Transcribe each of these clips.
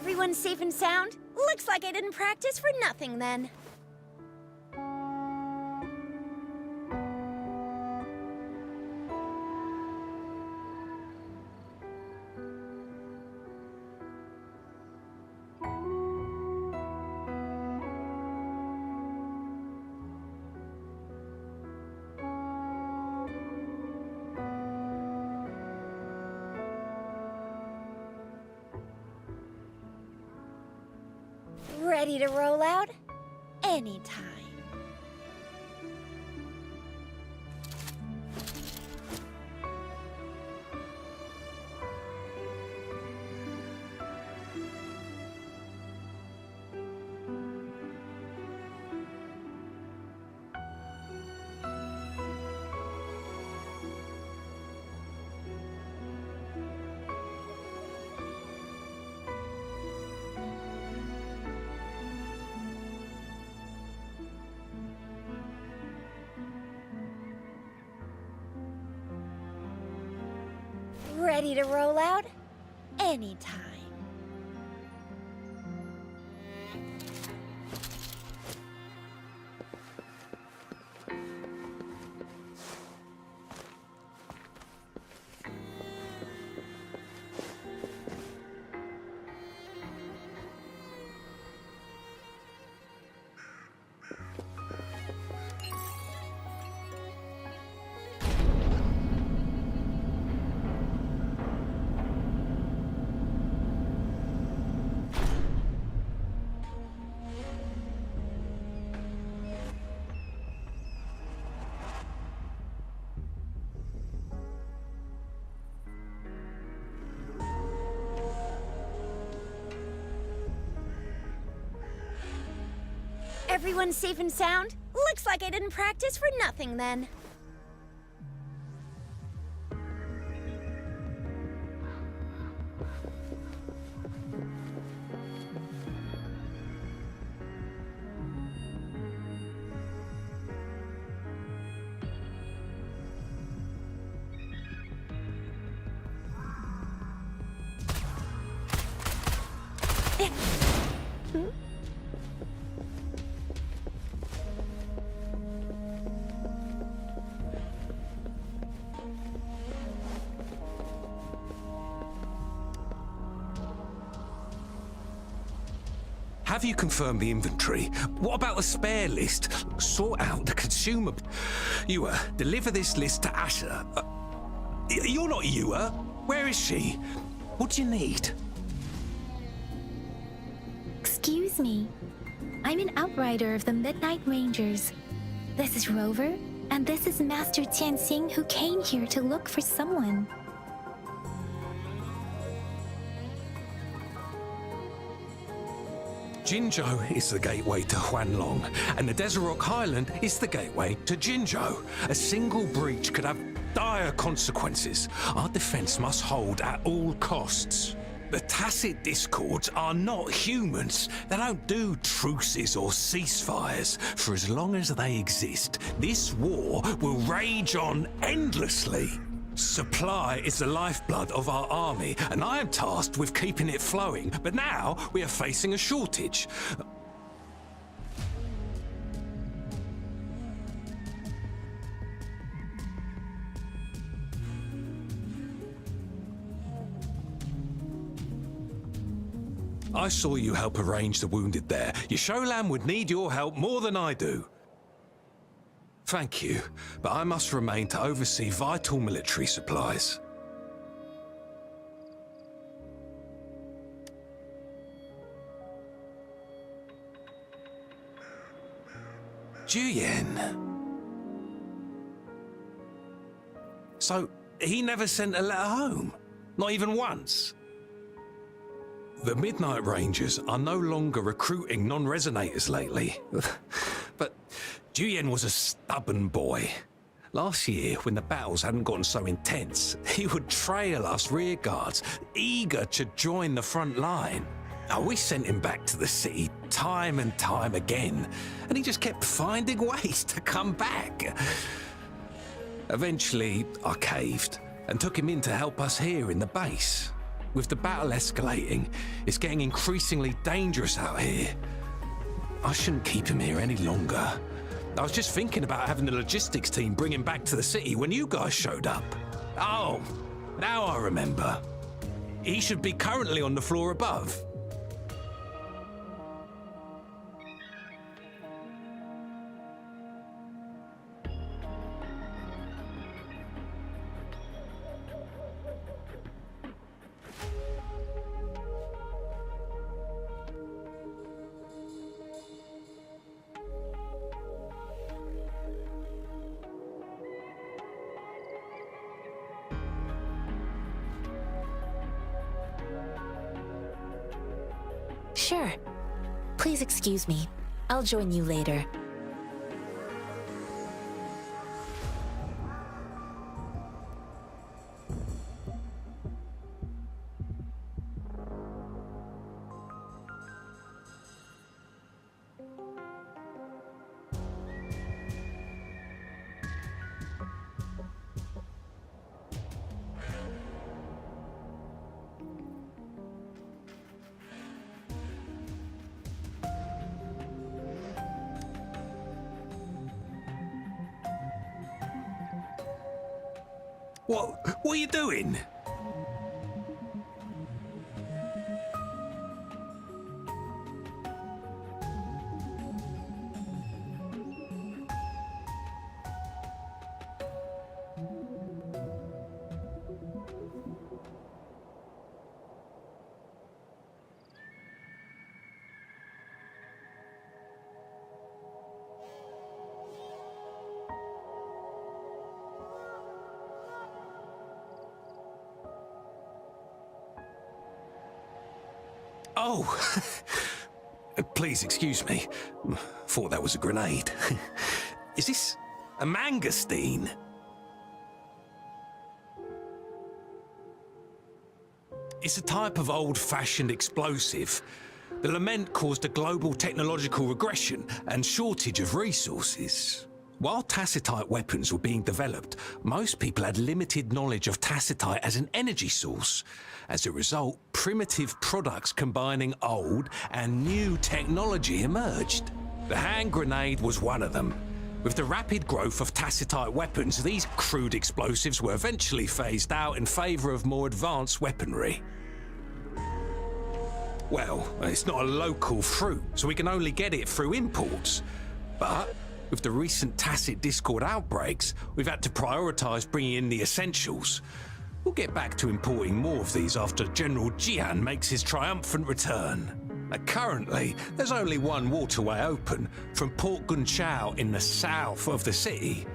Everyone's safe and sound? Looks like I didn't practice for nothing then. Ready to roll out? Anytime. Ready to roll out? Anytime. Everyone's safe and sound? Looks like I didn't practice for nothing then. Have you confirmed the inventory? What about the spare list? Sort out the consumer... Yua, deliver this list to Asher. You're not Yua. Where is she? What do you need? Excuse me. I'm an outrider of the Midnight Rangers. This is Rover, and this is Master Tianxing, who came here to look for someone. Jinzhou is the gateway to Huanlong, and the Desert Rock Highland is the gateway to Jinzhou. A single breach could have dire consequences. Our defense must hold at all costs. The tacit discords are not humans. They don't do truces or ceasefires. For as long as they exist, this war will rage on endlessly. Supply is the lifeblood of our army, and I am tasked with keeping it flowing. But now we are facing a shortage. I saw you help arrange the wounded there. Yasholan would need your help more than I do. Thank you, but I must remain to oversee vital military supplies. Juyen. So, he never sent a letter home? Not even once? The Midnight Rangers are no longer recruiting non-resonators lately. But Juyen was a stubborn boy. Last year, when the battles hadn't gotten so intense, he would trail us rearguards, eager to join the front line. Now, we sent him back to the city time and time again, and he just kept finding ways to come back. Eventually, I caved and took him in to help us here in the base. With the battle escalating, it's getting increasingly dangerous out here. I shouldn't keep him here any longer. I was just thinking about having the logistics team bring him back to the city when you guys showed up. Oh, now I remember. He should be currently on the floor above. Sure. Please excuse me. I'll join you later. What are you doing? Oh, please excuse me. Thought that was a grenade. Is this a mangosteen? It's a type of old-fashioned explosive. The Lament caused a global technological regression and shortage of resources. While tacitite weapons were being developed, most people had limited knowledge of tacitite as an energy source. As a result, primitive products combining old and new technology emerged. The hand grenade was one of them. With the rapid growth of tacitite weapons, these crude explosives were eventually phased out in favor of more advanced weaponry. Well, it's not a local fruit, so we can only get it through imports. But with the recent tacit Discord outbreaks, we've had to prioritize bringing in the essentials. We'll get back to importing more of these after General Jian makes his triumphant return. Currently, there's only one waterway open, from Port Guangzhou in the south of the city.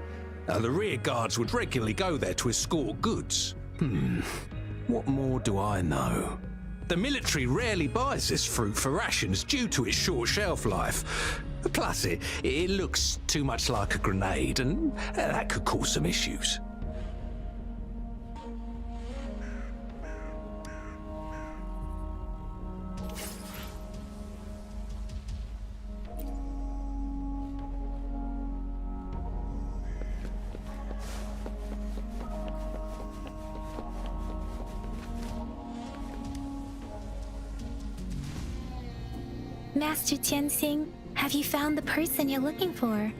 The rear guards would regularly go there to escort goods. What more do I know? The military rarely buys this fruit for rations due to its short shelf life. Plus, it looks too much like a grenade, and that could cause some issues. Master Tianxing, have you found the person you're looking for?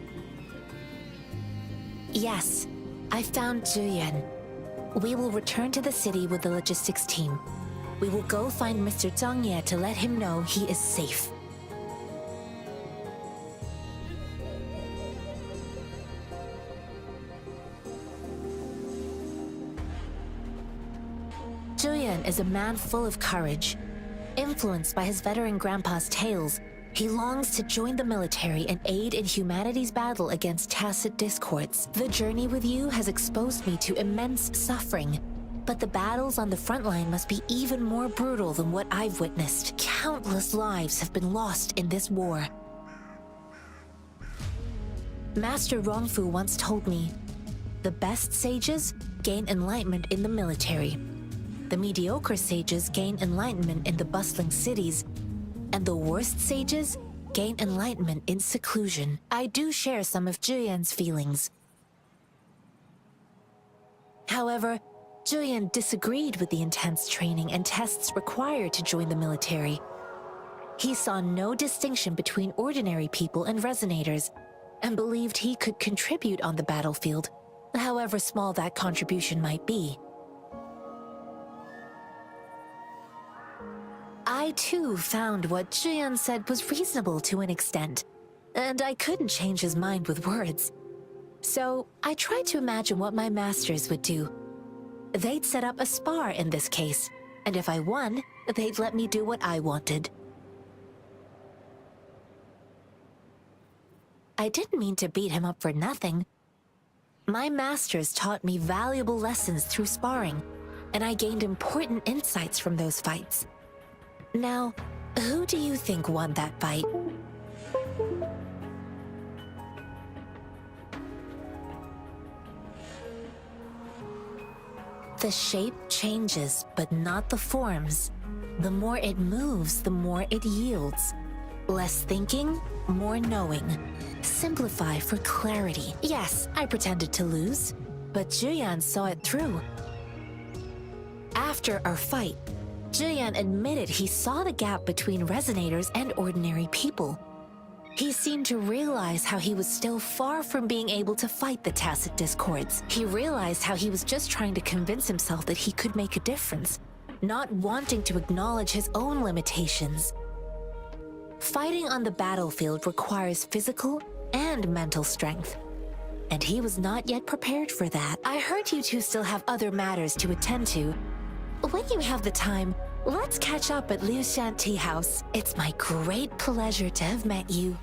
Yes, I found Zhuyan. We will return to the city with the logistics team. We will go find Mr. Zhang Ye to let him know he is safe. Zhuyan is a man full of courage. Influenced by his veteran grandpa's tales, he longs to join the military and aid in humanity's battle against tacit discords. The journey with you has exposed me to immense suffering, but the battles on the front line must be even more brutal than what I've witnessed. Countless lives have been lost in this war. Master Rongfu once told me, the best sages gain enlightenment in the military. The mediocre sages gain enlightenment in the bustling cities, and the worst sages gain enlightenment in seclusion. I do share some of Zhuyan's feelings. However, Julian disagreed with the intense training and tests required to join the military. He saw no distinction between ordinary people and resonators, and believed he could contribute on the battlefield, however small that contribution might be. I too found what Julian said was reasonable to an extent, and I couldn't change his mind with words. So I tried to imagine what my masters would do. They'd set up a spar in this case, and if I won, they'd let me do what I wanted. I didn't mean to beat him up for nothing. My masters taught me valuable lessons through sparring, and I gained important insights from those fights. Now, who do you think won that fight? The shape changes, but not the forms. The more it moves, the more it yields. Less thinking, more knowing. Simplify for clarity. Yes, I pretended to lose, but Julian saw it through. After our fight, Julian admitted he saw the gap between resonators and ordinary people. He seemed to realize how he was still far from being able to fight the tacit discords. He realized how he was just trying to convince himself that he could make a difference, not wanting to acknowledge his own limitations. Fighting on the battlefield requires physical and mental strength, and he was not yet prepared for that. I heard you two still have other matters to attend to. When you have the time, let's catch up at Liu Shan Tea House. It's my great pleasure to have met you.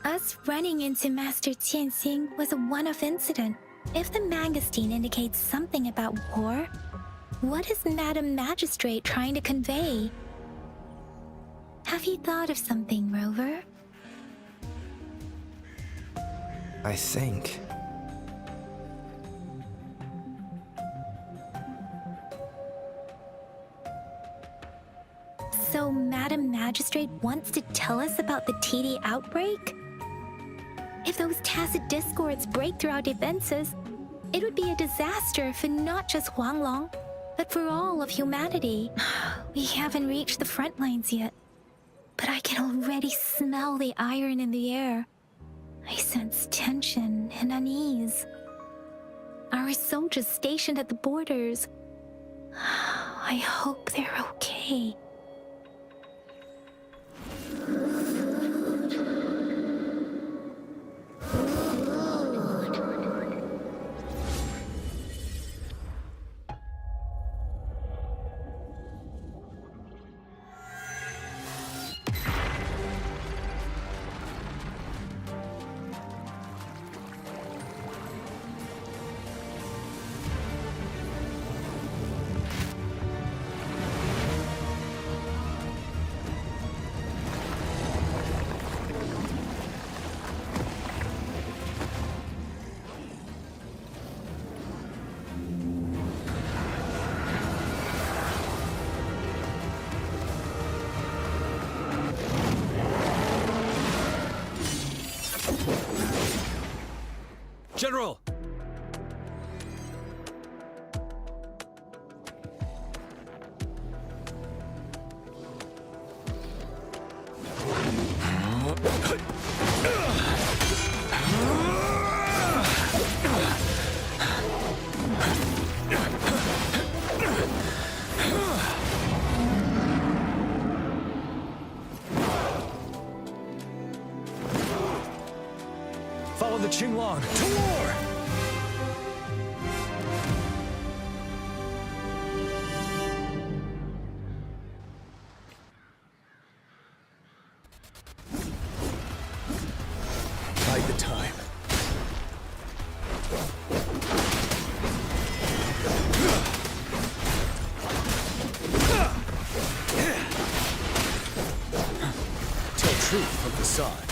Us running into Master Qianxing was a one-off incident. If the magazine indicates something about war, what is Madam Magistrate trying to convey? Have you thought of something, Rover? I think... So Madam Magistrate wants to tell us about the TD outbreak? If those tacit discords break through our defenses, it would be a disaster for not just Huanglong, but for all of humanity. We haven't reached the front lines yet, but I can already smell the iron in the air. I sense tension and unease. Our soldiers stationed at the borders, I hope they're okay. General! Follow the Qinglong to war! Bide the time. Tell truth from the side.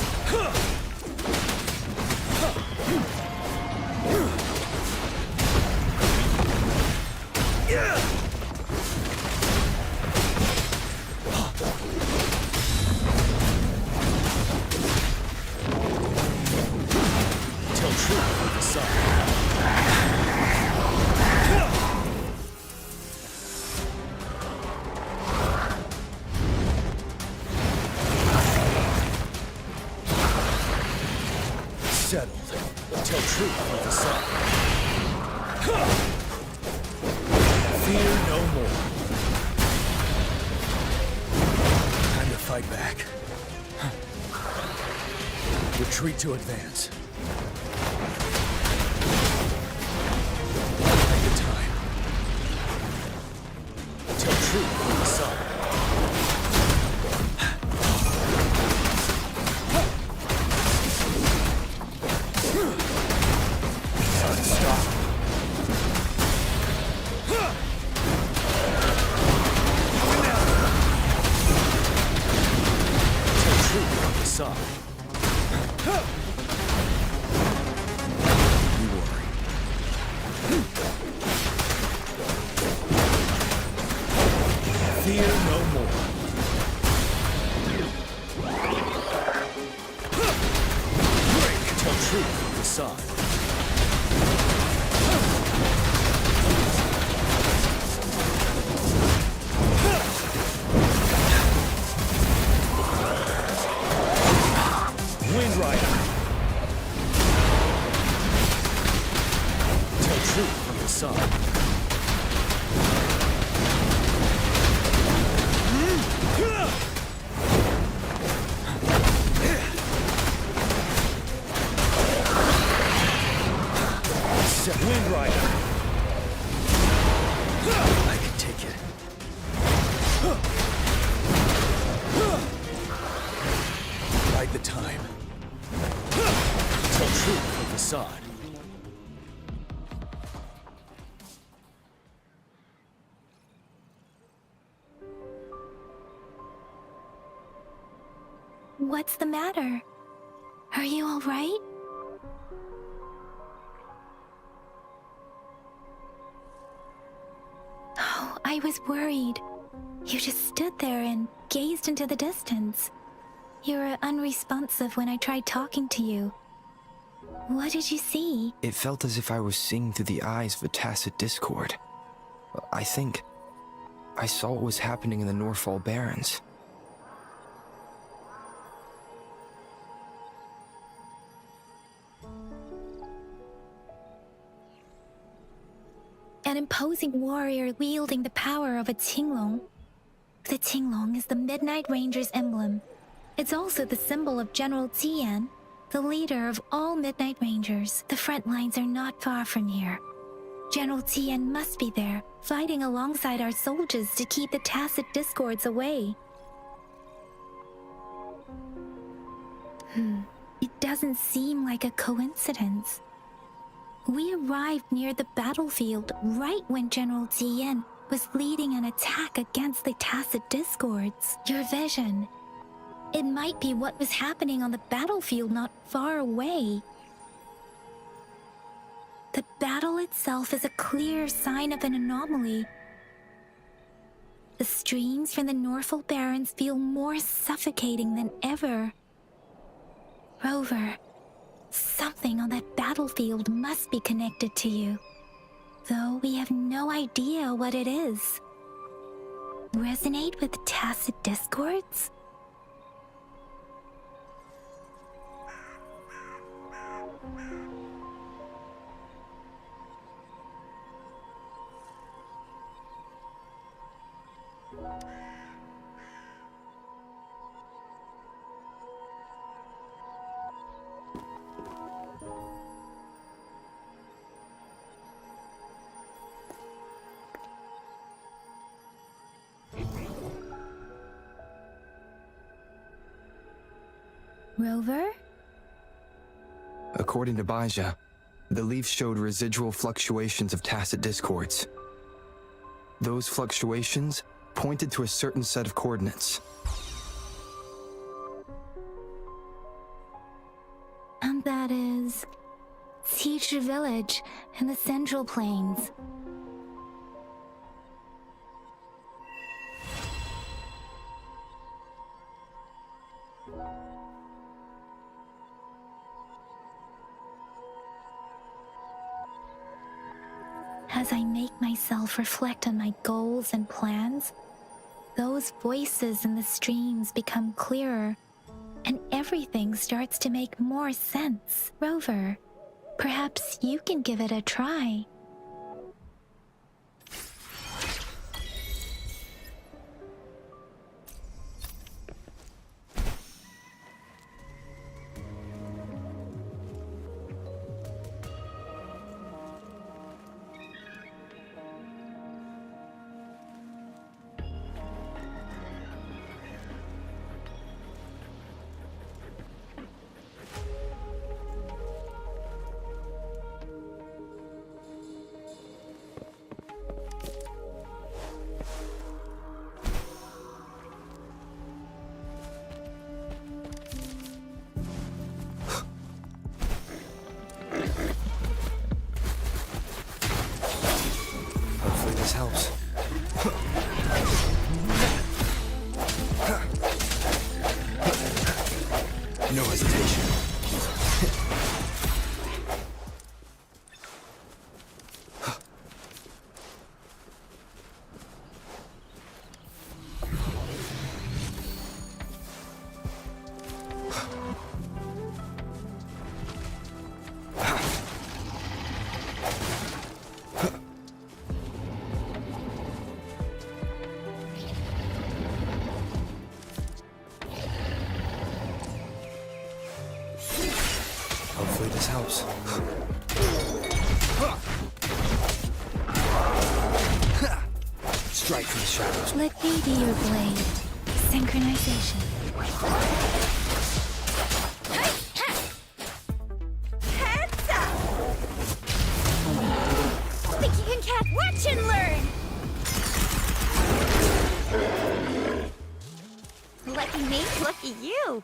Settled. Tell truth with the sun. Fear no more. Time to fight back. Retreat to advance. Take the time. Tell truth with the sun. What's the matter? Are you all right? Oh, I was worried. You just stood there and gazed into the distance. You were unresponsive when I tried talking to you. What did you see? It felt as if I was seeing through the eyes of a tacit discord. I think I saw what was happening in the Norfall Barrens. An imposing warrior wielding the power of a Qinglong. The Qinglong is the Midnight Ranger's emblem. It's also the symbol of General Tian, the leader of all Midnight Rangers. The front lines are not far from here. General Tian must be there, fighting alongside our soldiers to keep the tacit discords away. It doesn't seem like a coincidence. We arrived near the battlefield right when General Tian was leading an attack against the tacit discords. Your vision. It might be what was happening on the battlefield not far away. The battle itself is a clear sign of an anomaly. The streams from the Norfall Barrens feel more suffocating than ever. Rover, something on that battlefield must be connected to you, though we have no idea what it is. Resonate with tacit discords? Rover? According to Baija, the leaf showed residual fluctuations of tacit discords. Those fluctuations pointed to a certain set of coordinates. And that is Qizhi Village in the Central Plains. As I make myself reflect on my goals and plans, those voices in the streams become clearer. and everything starts to make more sense. Rover, perhaps you can give it a try. Hopefully this helps. No hesitation. Hopefully this helps. Strike from the shadows. Let me be your blade. Synchronization. Heads up! Think you can catch? Watch and learn! Lucky me, lucky you.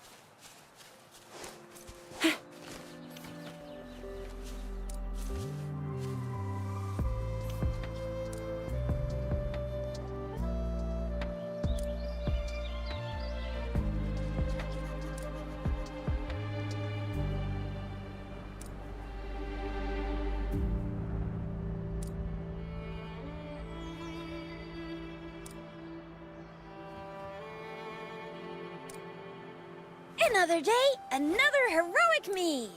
Another day, another heroic me!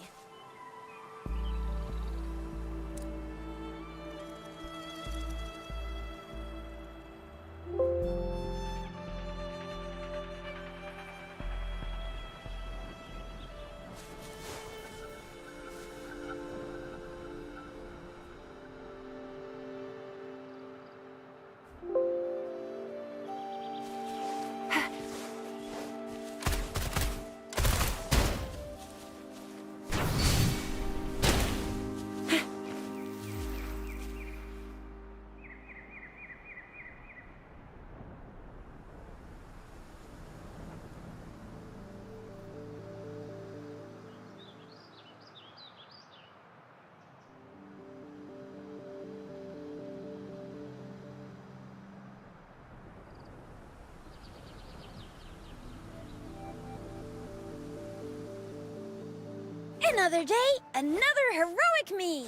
Another day, another heroic me!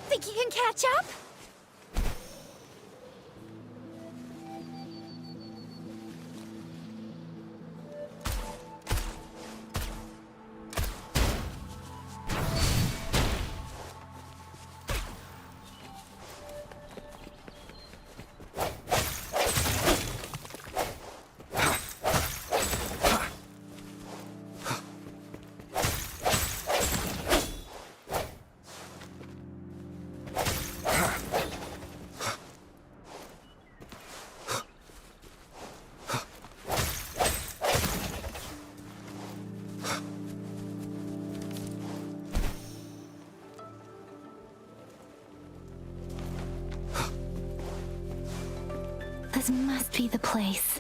Think you can catch up? This must be the place.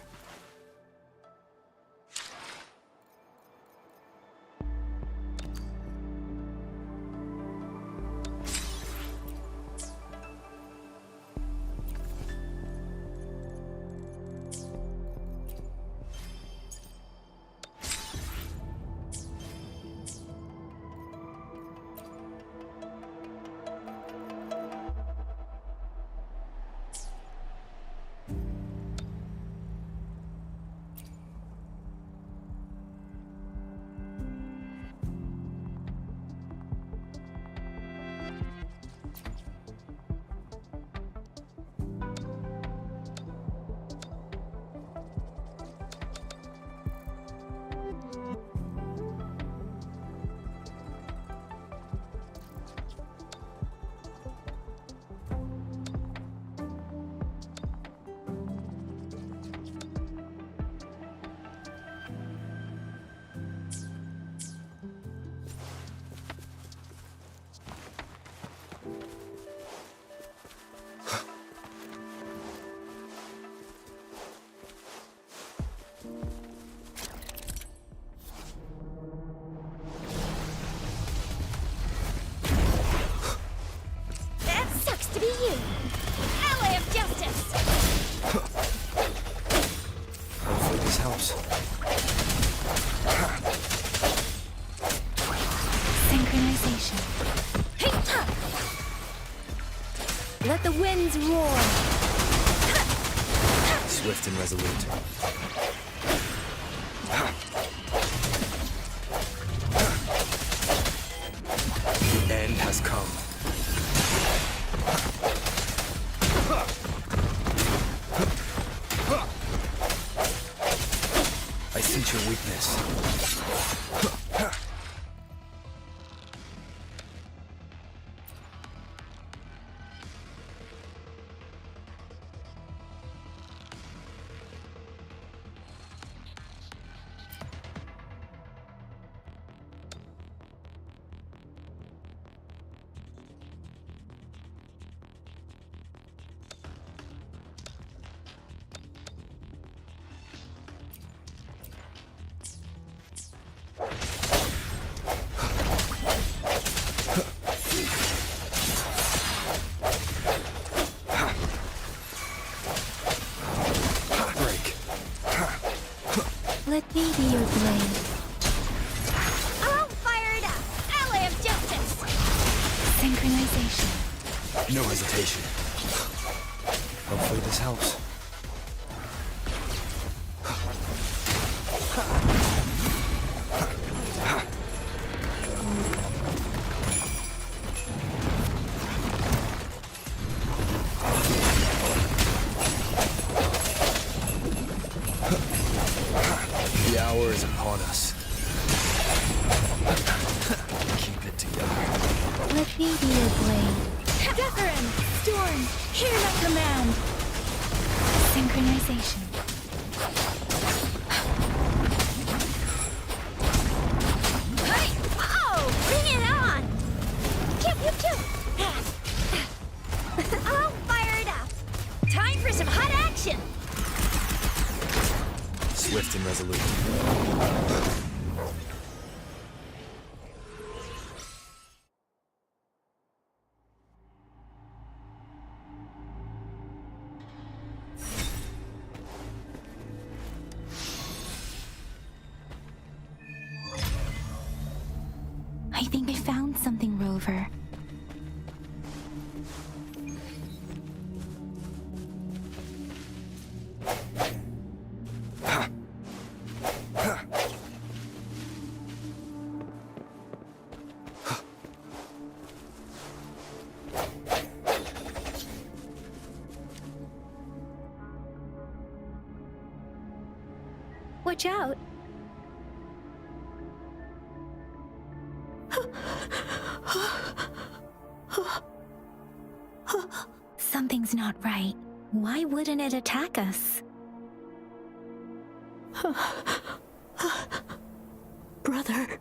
Let the winds roar. Swift and resolute. The end has come. I sense your weakness. Let me be your blade. I'll fire it up! Ally of justice! Synchronization. No hesitation. Hopefully this helps. The hour is upon us. Keep it together. Let me be your blade. Detherin! Storm! Hear my command! Synchronization. Hey! Oh! Bring it on! Pew, pew, pew! I'll fire it up! Time for some hot action! Swift and resolute. I think I found something, Rover. Watch out! Something's not right. Why wouldn't it attack us? Brother.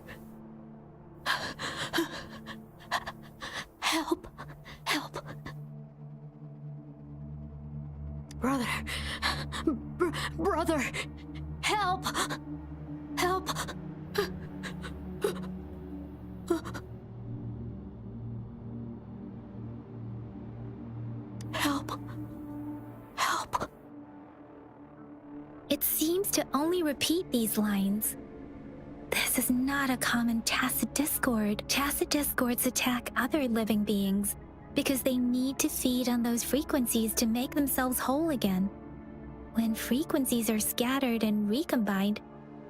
Help. Help. Brother. Brother. Help. Help. Help. Help. It seems to only repeat these lines. This is not a common tacit discord. Tacit discords attack other living beings because they need to feed on those frequencies to make themselves whole again. When frequencies are scattered and recombined,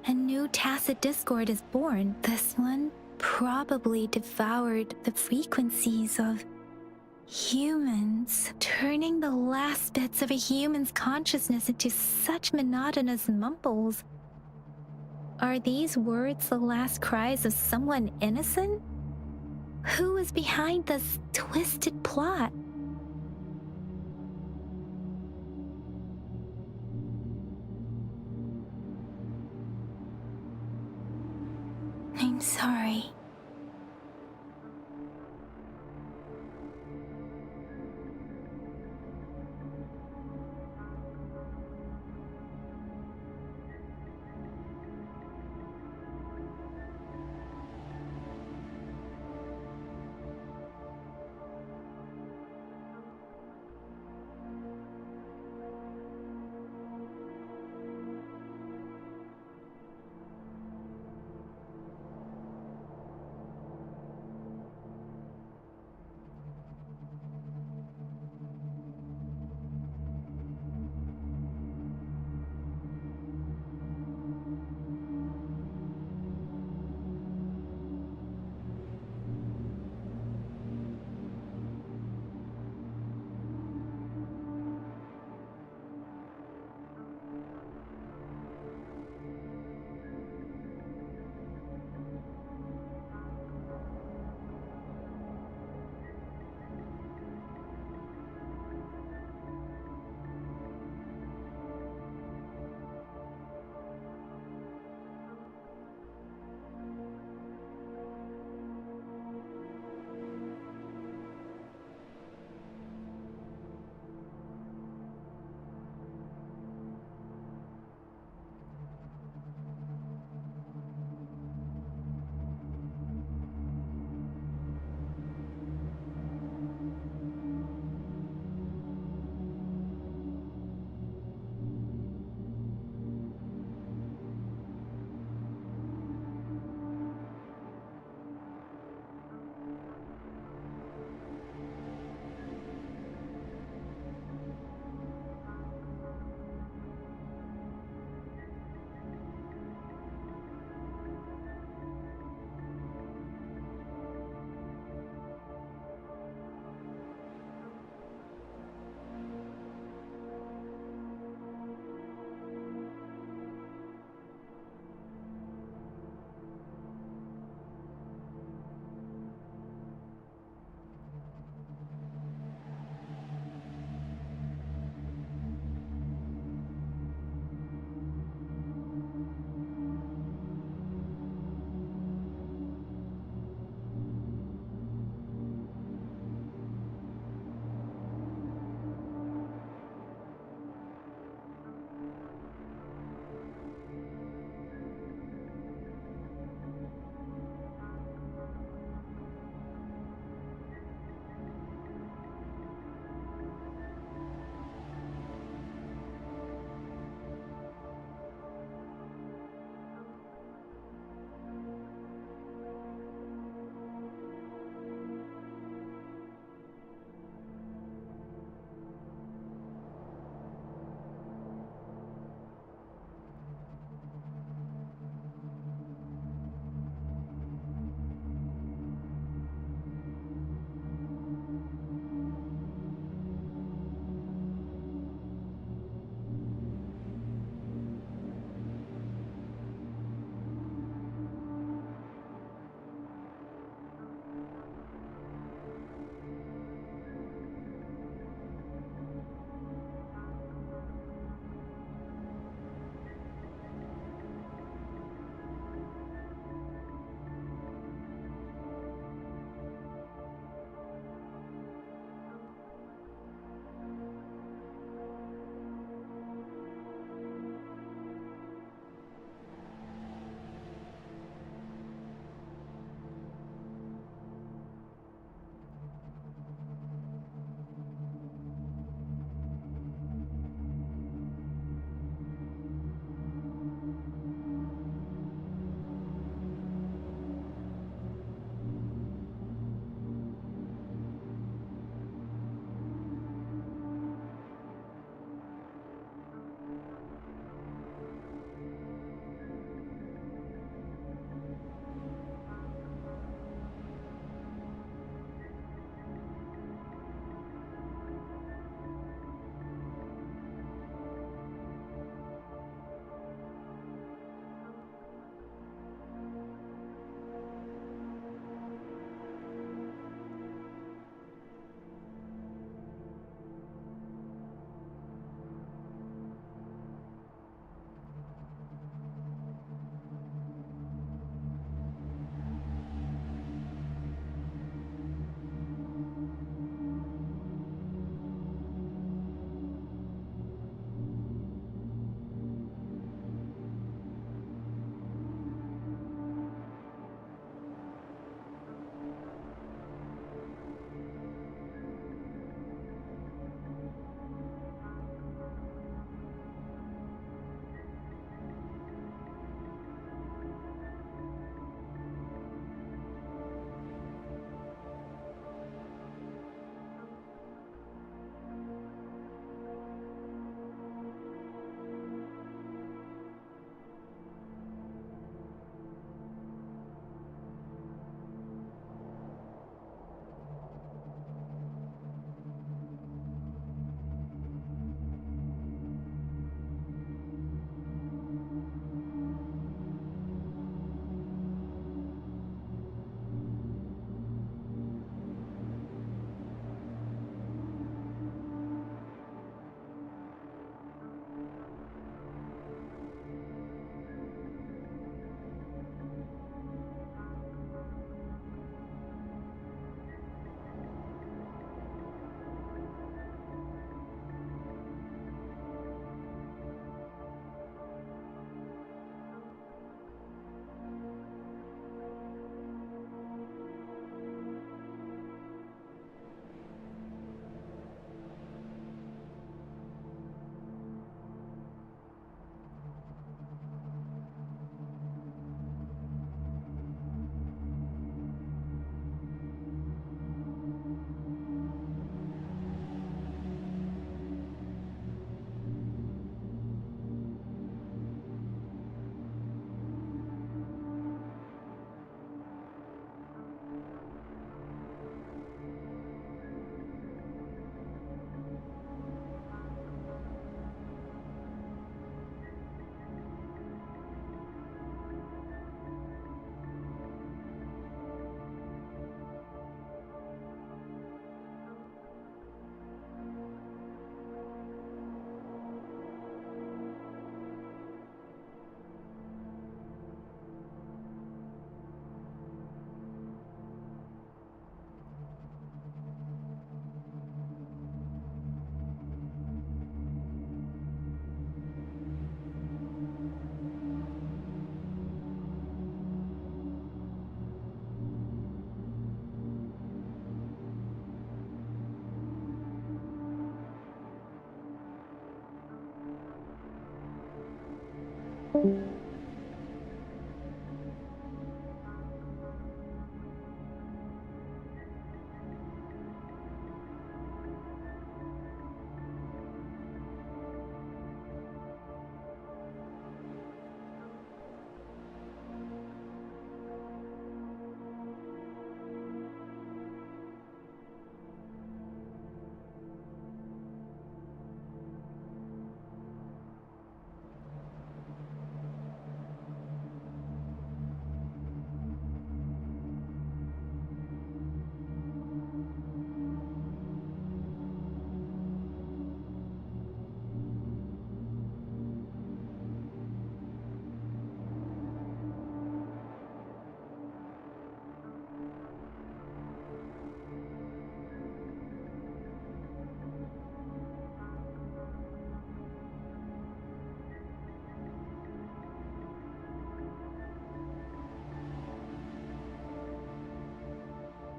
a new tacit discord is born. This one probably devoured the frequencies of humans, turning the last bits of a human's consciousness into such monotonous mumbles. Are these words the last cries of someone innocent? Who is behind this twisted plot? I'm sorry.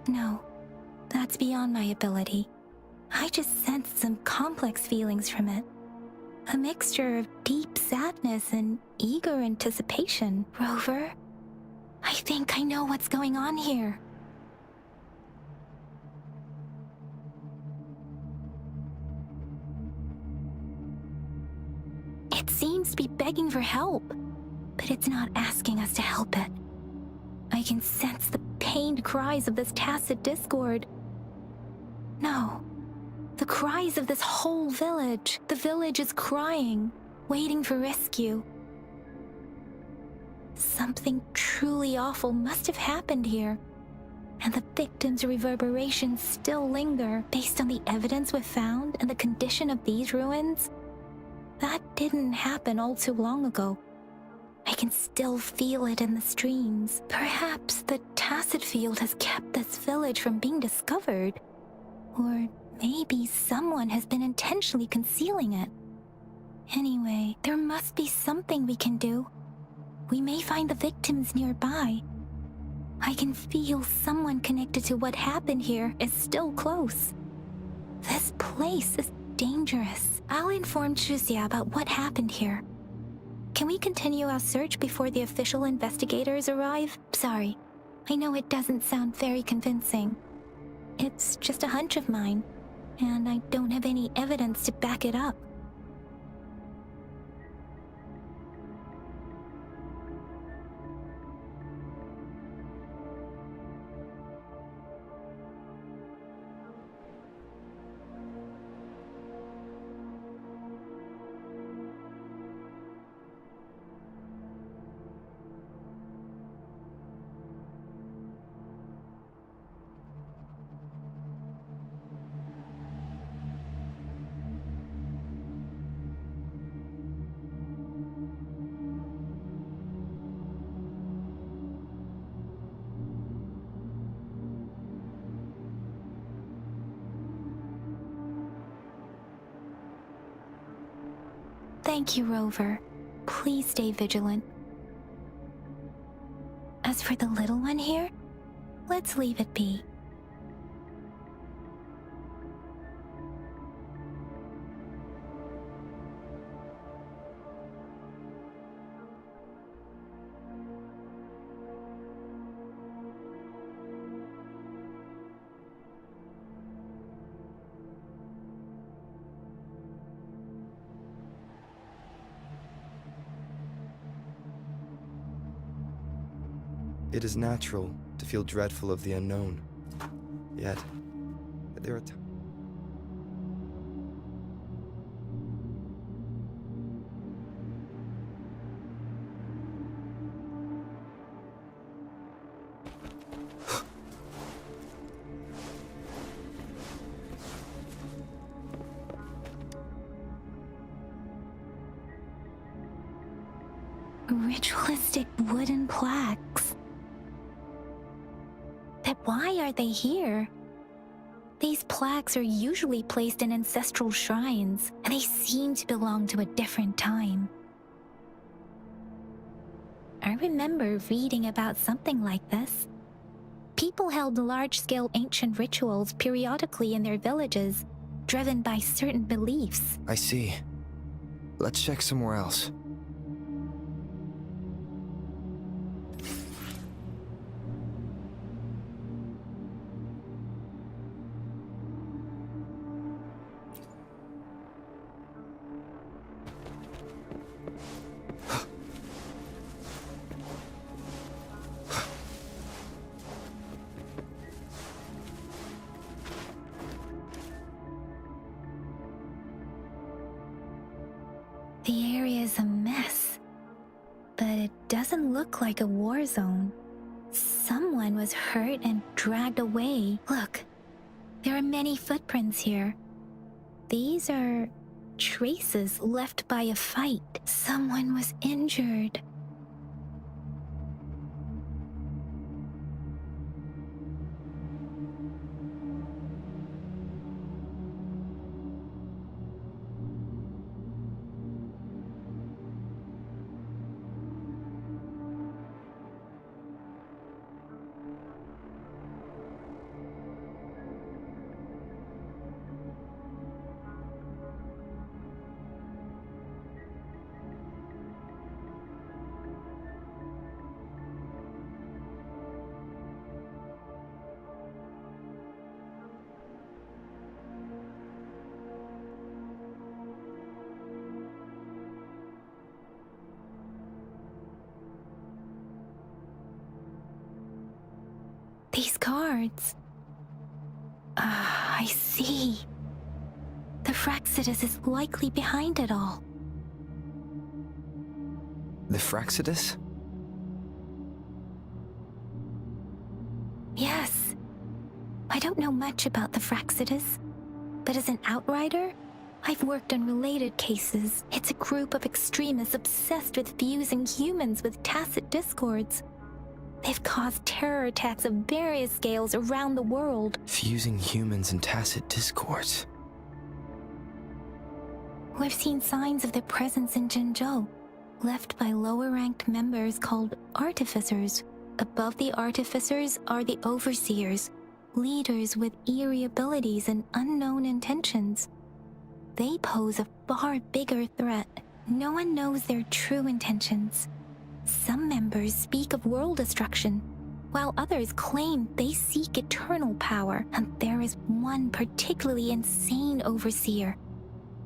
No, that's beyond my ability. I just sensed some complex feelings from it. A mixture of deep sadness and eager anticipation. Rover, I think I know what's going on here. It seems to be begging for help, but it's not asking us to help it. I can sense the pained cries of this tacit discord. No, the cries of this whole village. The village is crying, waiting for rescue. Something truly awful must have happened here, and the victims' reverberations still linger. Based on the evidence we've found and the condition of these ruins, that didn't happen all too long ago. I can still feel it in the streams. Perhaps the tacit field has kept this village from being discovered. Or maybe someone has been intentionally concealing it. Anyway, there must be something we can do. We may find the victims nearby. I can feel someone connected to what happened here is still close. This place is dangerous. I'll inform Chuzia about what happened here. Can we continue our search before the official investigators arrive? Sorry, I know it doesn't sound very convincing. It's just a hunch of mine, and I don't have any evidence to back it up. Thank you, Rover. Please stay vigilant. As for the little one here, let's leave it be. It is natural to feel dreadful of the unknown. Yet, there are times. Ritualistic wooden plaques. But why are they here? These plaques are usually placed in ancestral shrines, and they seem to belong to a different time. I remember reading about something like this. People held large-scale ancient rituals periodically in their villages, driven by certain beliefs. I see. Let's check somewhere else. The area is a mess, but it doesn't look like a war zone. Someone was hurt and dragged away. Look, there are many footprints here. These are traces left by a fight. Someone was injured. These cards. I see. The Fraxidus is likely behind it all. The Fraxidus? Yes. I don't know much about the Fraxidus, but as an outrider, I've worked on related cases. It's a group of extremists obsessed with fusing humans with tacit discords. They've caused terror attacks of various scales around the world. Fusing humans and tacit discords. We've seen signs of their presence in Guangzhou, left by lower-ranked members called artificers. Above the artificers are the overseers, leaders with eerie abilities and unknown intentions. They pose a far bigger threat. No one knows their true intentions. Some members speak of world destruction, while others claim they seek eternal power, and there is one particularly insane overseer.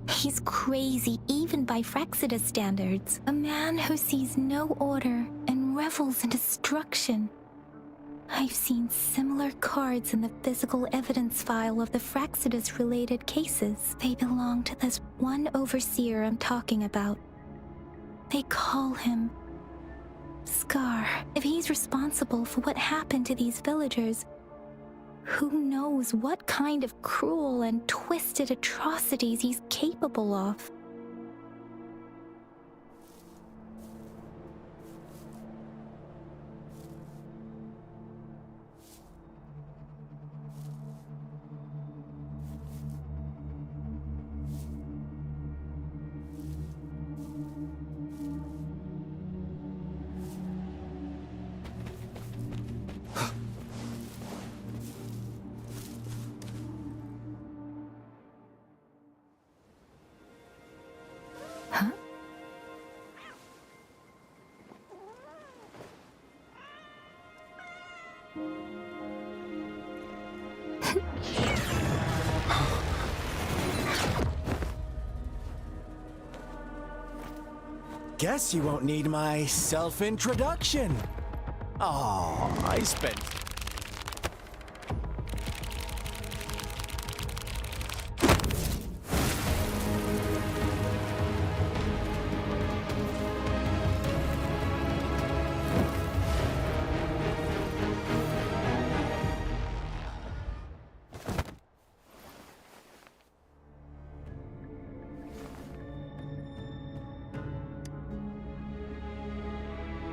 He's crazy even by Fraxidus standards, a man who sees no order and revels in destruction. I've seen similar cards in the physical evidence file of the Fraxidus-related cases. They belong to this one overseer I'm talking about. They call him Scar. If he's responsible for what happened to these villagers, who knows what kind of cruel and twisted atrocities he's capable of? Huh? Guess you won't need my self-introduction. Oh, I spent...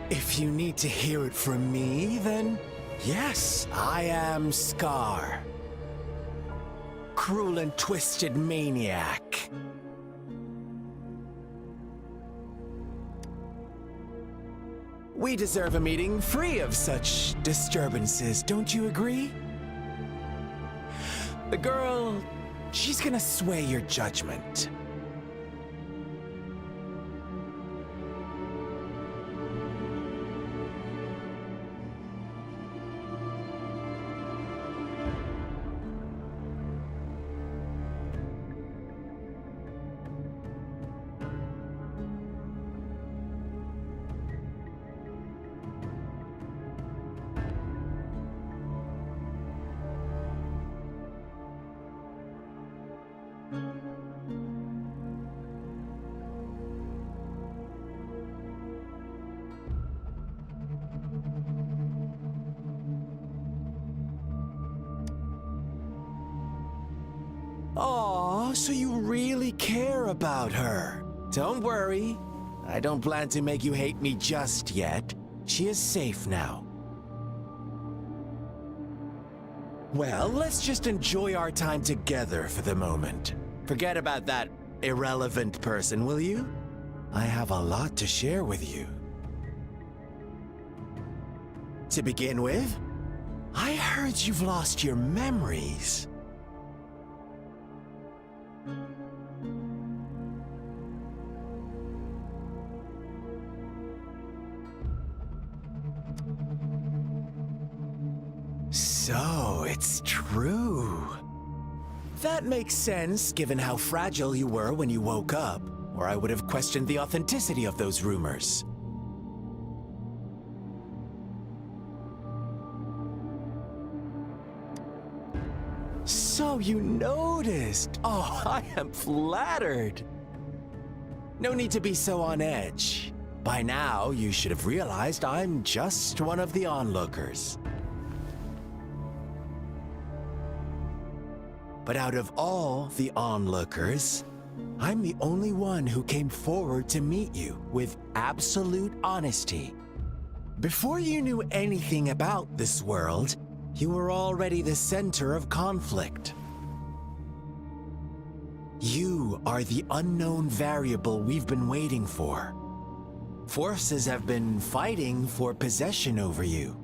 If you need to hear it from me, then yes, I am Scar. Cruel and twisted maniac. We deserve a meeting free of such disturbances, don't you agree? The girl, she's gonna sway your judgment. Oh, so you really care about her. Don't worry. I don't plan to make you hate me just yet. She is safe now. Well, let's just enjoy our time together for the moment. Forget about that irrelevant person, will you? I have a lot to share with you. To begin with, I heard you've lost your memories. So, it's true. That makes sense, given how fragile you were when you woke up, or I would have questioned the authenticity of those rumors. So you noticed. Oh, I am flattered. No need to be so on edge. By now, you should have realized I'm just one of the onlookers. But out of all the onlookers, I'm the only one who came forward to meet you with absolute honesty. Before you knew anything about this world, you were already the center of conflict. You are the unknown variable we've been waiting for. Forces have been fighting for possession over you.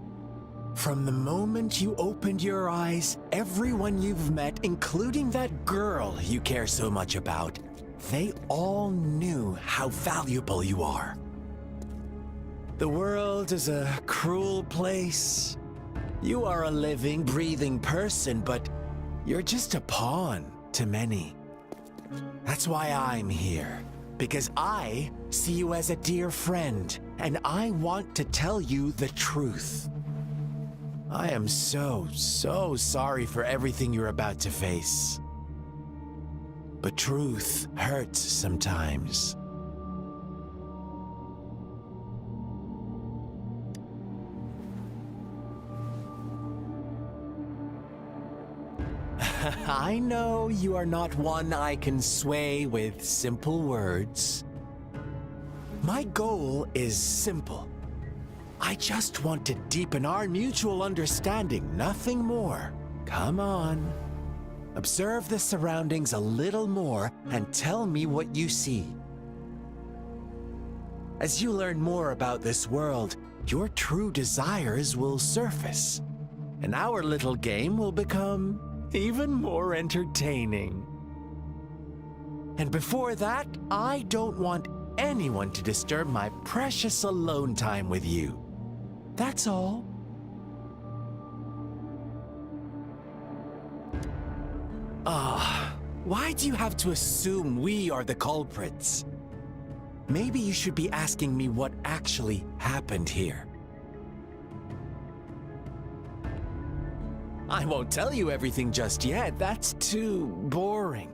From the moment you opened your eyes, everyone you've met, including that girl you care so much about, they all knew how valuable you are. The world is a cruel place. You are a living, breathing person, but you're just a pawn to many. That's why I'm here, because I see you as a dear friend, and I want to tell you the truth. I am so sorry for everything you're about to face. But truth hurts sometimes. I know you are not one I can sway with simple words. My goal is simple. I just want to deepen our mutual understanding, nothing more. Come on. Observe the surroundings a little more and tell me what you see. As you learn more about this world, your true desires will surface, and our little game will become even more entertaining. And before that, I don't want anyone to disturb my precious alone time with you. That's all. Why do you have to assume we are the culprits? Maybe you should be asking me what actually happened here. I won't tell you everything just yet. That's too boring.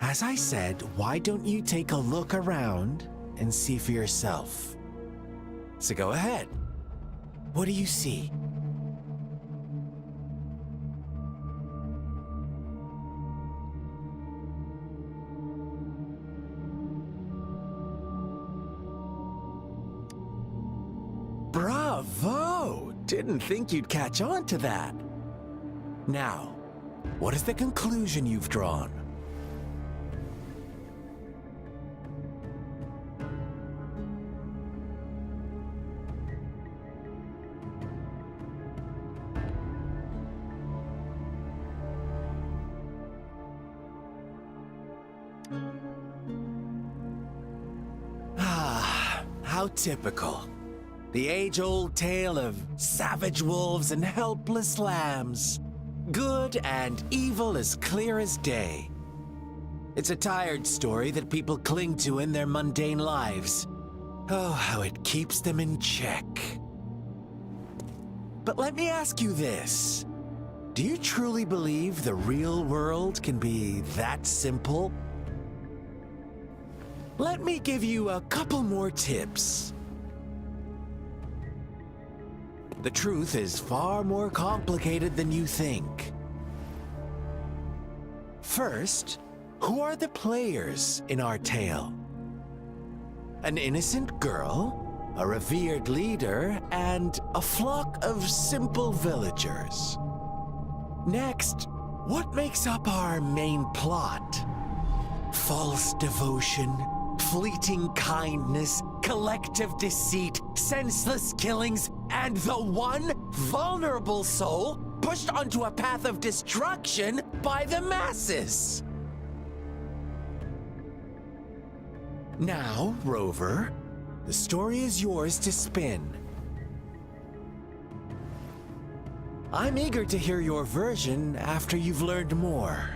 As I said, why don't you take a look around and see for yourself? So go ahead. What do you see? Bravo! Didn't think you'd catch on to that. Now, what is the conclusion you've drawn? How typical. The age-old tale of savage wolves and helpless lambs. Good and evil as clear as day. It's a tired story that people cling to in their mundane lives. Oh, how it keeps them in check. But let me ask you this. Do you truly believe the real world can be that simple? Let me give you a couple more tips. The truth is far more complicated than you think. First, who are the players in our tale? An innocent girl, a revered leader, and a flock of simple villagers. Next, what makes up our main plot? False devotion, fleeting kindness, collective deceit, senseless killings, and the one vulnerable soul pushed onto a path of destruction by the masses. Now, Rover, the story is yours to spin. I'm eager to hear your version after you've learned more.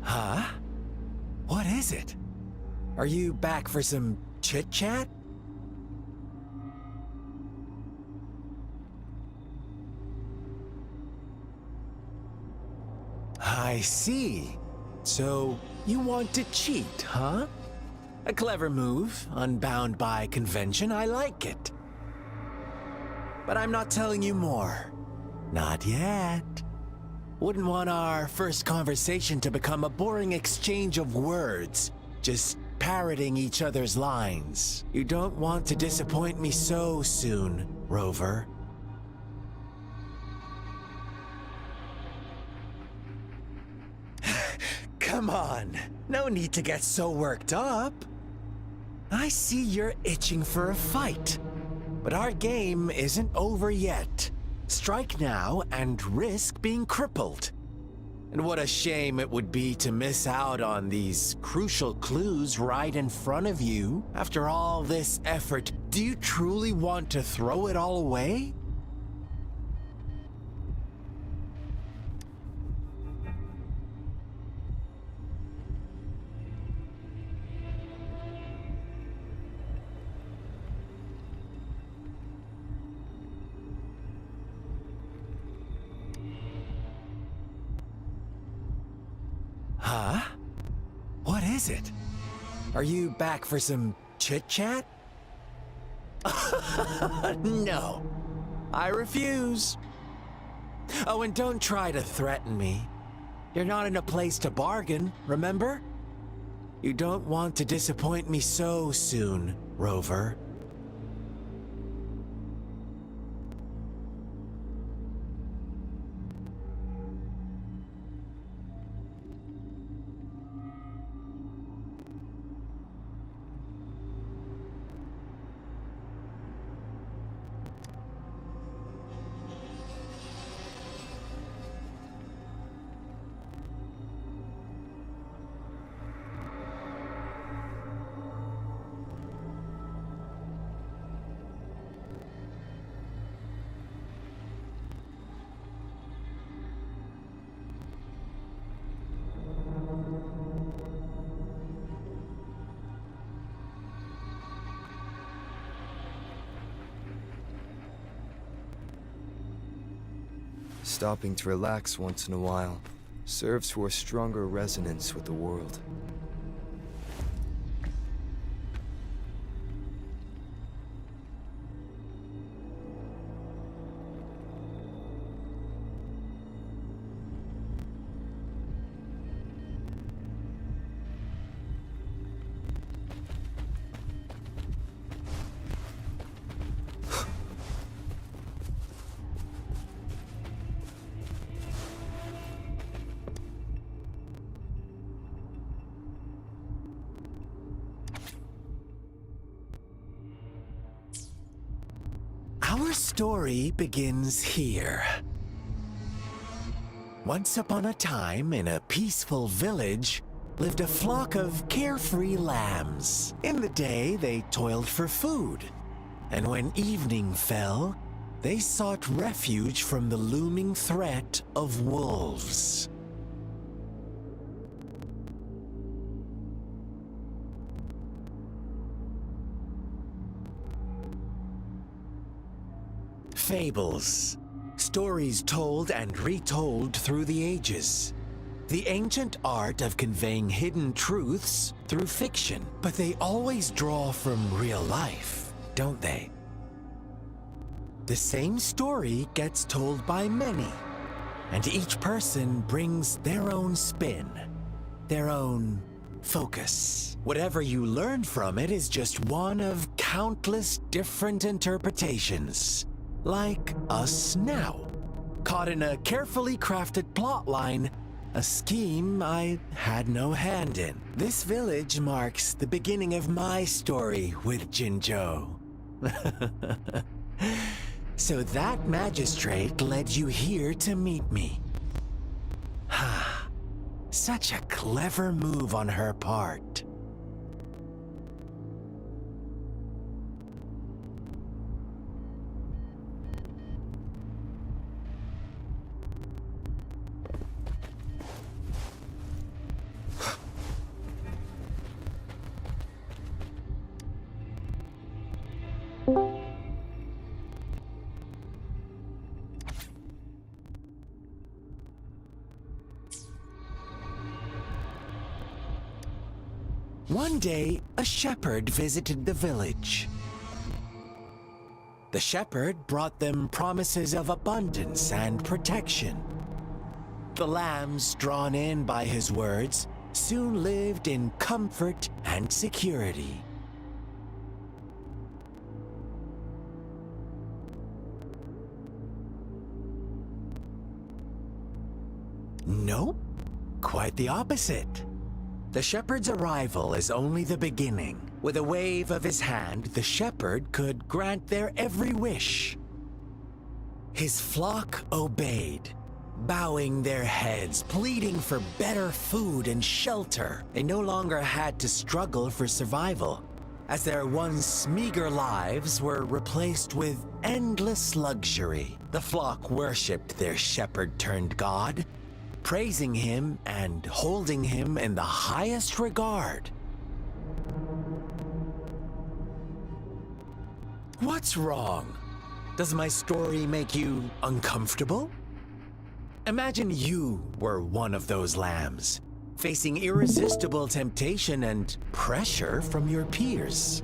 Huh? What is it? Are you back for some chit-chat? I see. So, you want to cheat, huh? A clever move, unbound by convention, I like it. But I'm not telling you more. Not yet. Wouldn't want our first conversation to become a boring exchange of words, just parroting each other's lines. You don't want to disappoint me so soon, Rover. Come on, no need to get so worked up. I see you're itching for a fight, but our game isn't over yet. Strike now and risk being crippled. And what a shame it would be to miss out on these crucial clues right in front of you. After all this effort, do you truly want to throw it all away? Huh? What is it? Are you back for some chit-chat? No, I refuse. Oh, and don't try to threaten me. You're not in a place to bargain, remember? You don't want to disappoint me so soon, Rover. Stopping to relax once in a while serves for a stronger resonance with the world. Our story begins here. Once upon a time, in a peaceful village, lived a flock of carefree lambs. In the day, they toiled for food, and when evening fell, they sought refuge from the looming threat of wolves. Fables, Stories told and retold through the ages. The ancient art of conveying hidden truths through fiction. But they always draw from real life, don't they? The same story gets told by many, and each person brings their own spin, their own focus. Whatever you learn from it is just one of countless different interpretations. Like us now, caught in a carefully crafted plotline, a scheme I had no hand in. This village marks the beginning of my story with Guangzhou. So that magistrate led you here to meet me. Ha, such a clever move on her part. One day, a shepherd visited the village. The shepherd brought them promises of abundance and protection. The lambs, drawn in by his words, soon lived in comfort and security. Nope, quite the opposite. The shepherd's arrival is only the beginning. With a wave of his hand, the shepherd could grant their every wish. His flock obeyed, bowing their heads, pleading for better food and shelter. They no longer had to struggle for survival, as their once meager lives were replaced with endless luxury. The flock worshipped their shepherd-turned-god, praising him and holding him in the highest regard. What's wrong? Does my story make you uncomfortable? Imagine you were one of those lambs, facing irresistible temptation and pressure from your peers.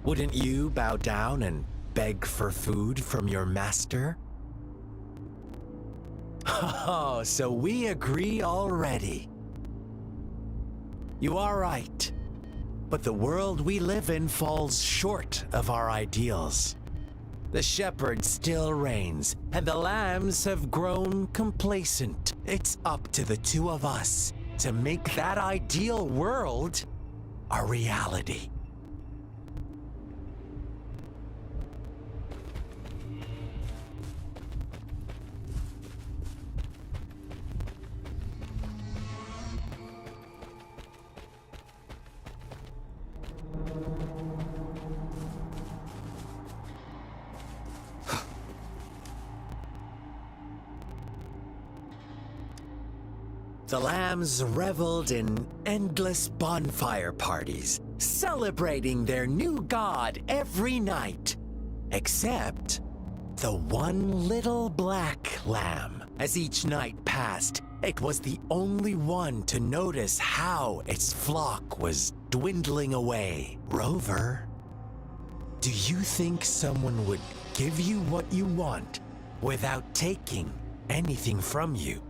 Wouldn't you bow down and beg for food from your master? Oh, so we agree already. You are right, but the world we live in falls short of our ideals. The shepherd still reigns, and the lambs have grown complacent. It's up to the two of us to make that ideal world a reality. The lambs reveled in endless bonfire parties, celebrating their new god every night. Except the one little black lamb. As each night passed, it was the only one to notice how its flock was dwindling away. Rover, do you think someone would give you what you want without taking anything from you?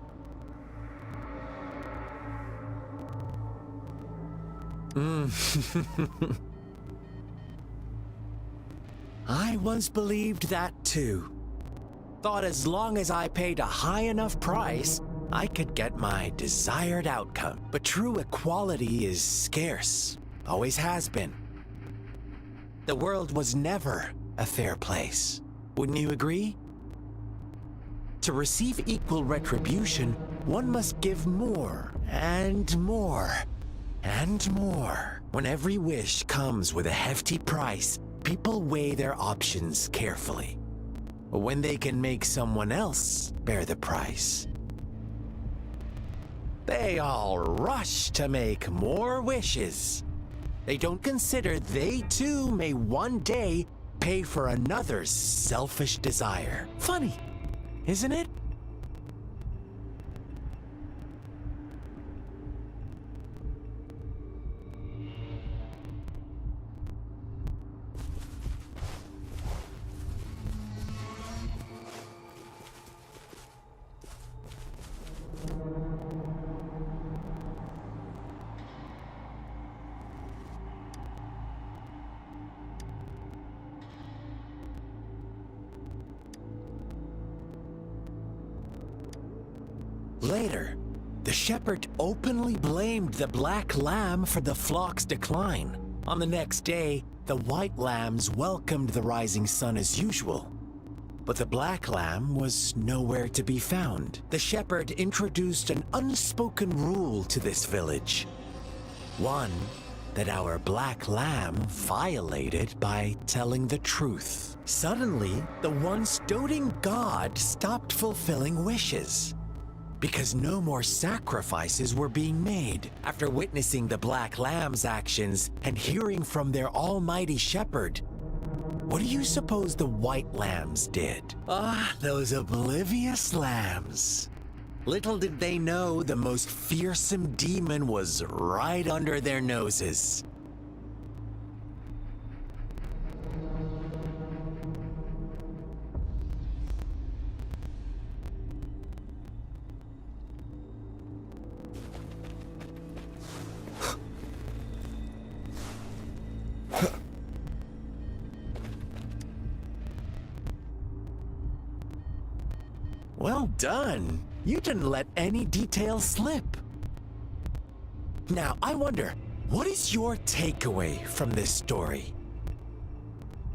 I once believed that too. Thought as long as I paid a high enough price, I could get my desired outcome. But true equality is scarce, always has been. The world was never a fair place. Wouldn't you agree? To receive equal retribution, one must give more and more. And more. When every wish comes with a hefty price, people weigh their options carefully. When they can make someone else bear the price, they all rush to make more wishes. They don't consider they too may one day pay for another's selfish desire. Funny, isn't it? Later, the shepherd openly blamed the black lamb for the flock's decline. On the next day, the white lambs welcomed the rising sun as usual. But the black lamb was nowhere to be found. The shepherd introduced an unspoken rule to this village. One that our black lamb violated by telling the truth. Suddenly, the once doting god stopped fulfilling wishes, because no more sacrifices were being made. After witnessing the Black Lamb's actions and hearing from their almighty shepherd, what do you suppose the White Lambs did? Those oblivious lambs. Little did they know the most fearsome demon was right under their noses. Well done. You didn't let any details slip. Now, I wonder, what is your takeaway from this story?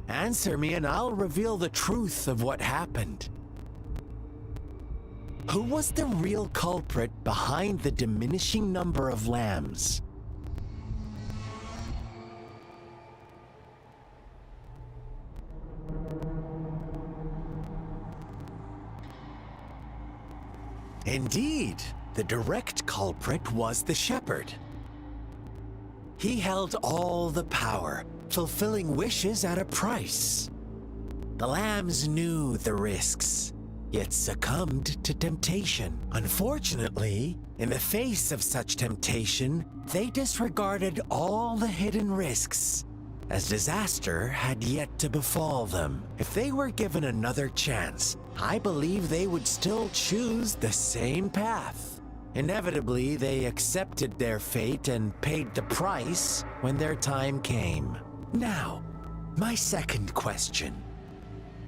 Answer me and I'll reveal the truth of what happened. Who was the real culprit behind the diminishing number of lambs? Indeed, the direct culprit was the shepherd. He held all the power, fulfilling wishes at a price. The lambs knew the risks, yet succumbed to temptation. Unfortunately, in the face of such temptation, they disregarded all the hidden risks, as disaster had yet to befall them. If they were given another chance, I believe they would still choose the same path. Inevitably, they accepted their fate and paid the price when their time came. Now, my second question.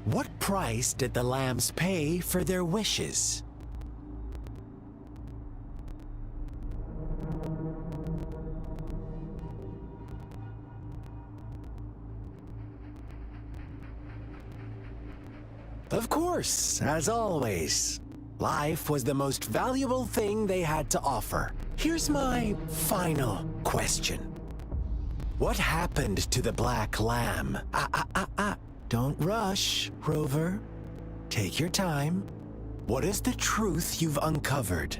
What price did the lambs pay for their wishes? Of course, as always, life was the most valuable thing they had to offer. Here's my final question. What happened to the black lamb? Don't rush, Rover. Take your time. What is the truth you've uncovered?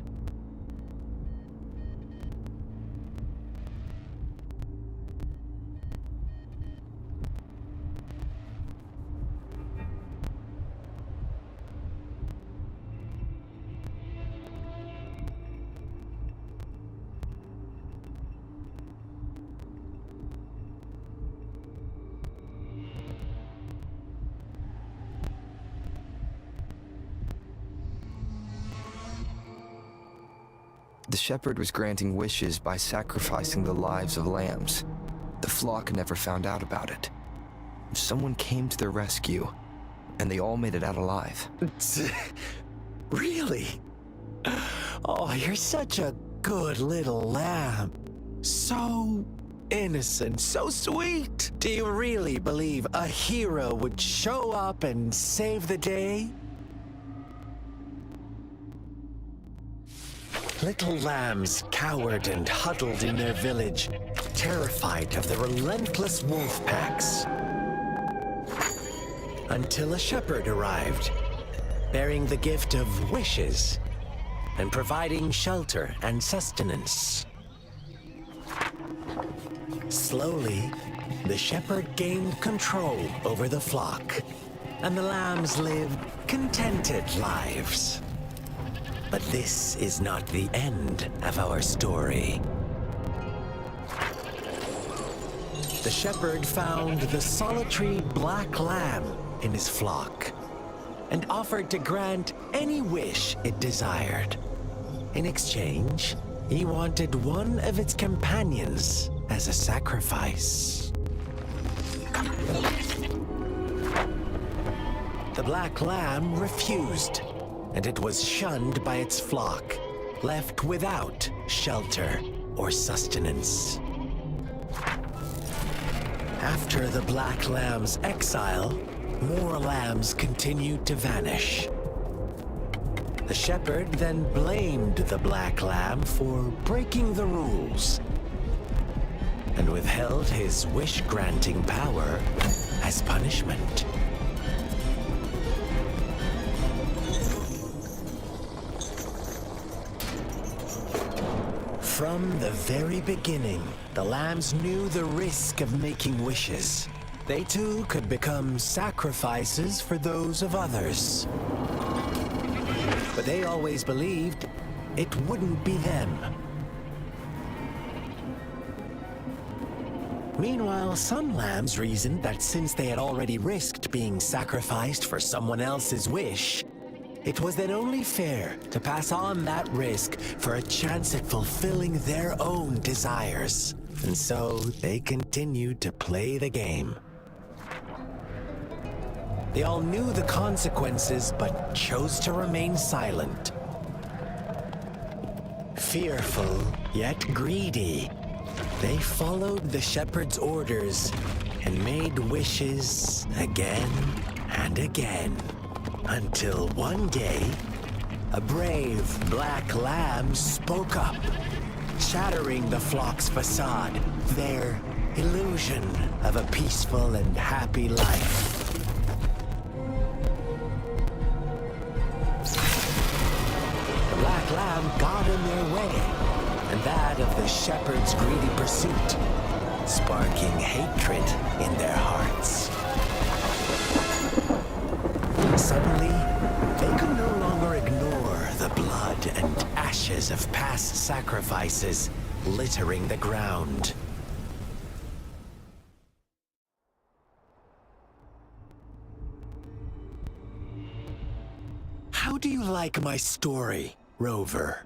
The shepherd was granting wishes by sacrificing the lives of lambs. The flock never found out about it. Someone came to their rescue, and they all made it out alive. Really? Oh, you're such a good little lamb. So innocent, so sweet. Do you really believe a hero would show up and save the day? Little lambs cowered and huddled in their village, terrified of the relentless wolf packs. Until a shepherd arrived, bearing the gift of wishes and providing shelter and sustenance. Slowly, the shepherd gained control over the flock, and the lambs lived contented lives. But this is not the end of our story. The shepherd found the solitary black lamb in his flock and offered to grant any wish it desired. In exchange, he wanted one of its companions as a sacrifice. The black lamb refused, and it was shunned by its flock, left without shelter or sustenance. After the black lamb's exile, more lambs continued to vanish. The shepherd then blamed the black lamb for breaking the rules and withheld his wish-granting power as punishment. From the very beginning, the lambs knew the risk of making wishes. They too could become sacrifices for those of others. But they always believed it wouldn't be them. Meanwhile, some lambs reasoned that since they had already risked being sacrificed for someone else's wish, it was then only fair to pass on that risk for a chance at fulfilling their own desires. And so they continued to play the game. They all knew the consequences, but chose to remain silent. Fearful, yet greedy, they followed the shepherd's orders and made wishes again and again. Until one day, a brave black lamb spoke up, shattering the flock's facade, their illusion of a peaceful and happy life. The black lamb got in their way, and that of the shepherd's greedy pursuit, sparking hatred in their hearts. Suddenly, they could no longer ignore the blood and ashes of past sacrifices littering the ground. How do you like my story, Rover?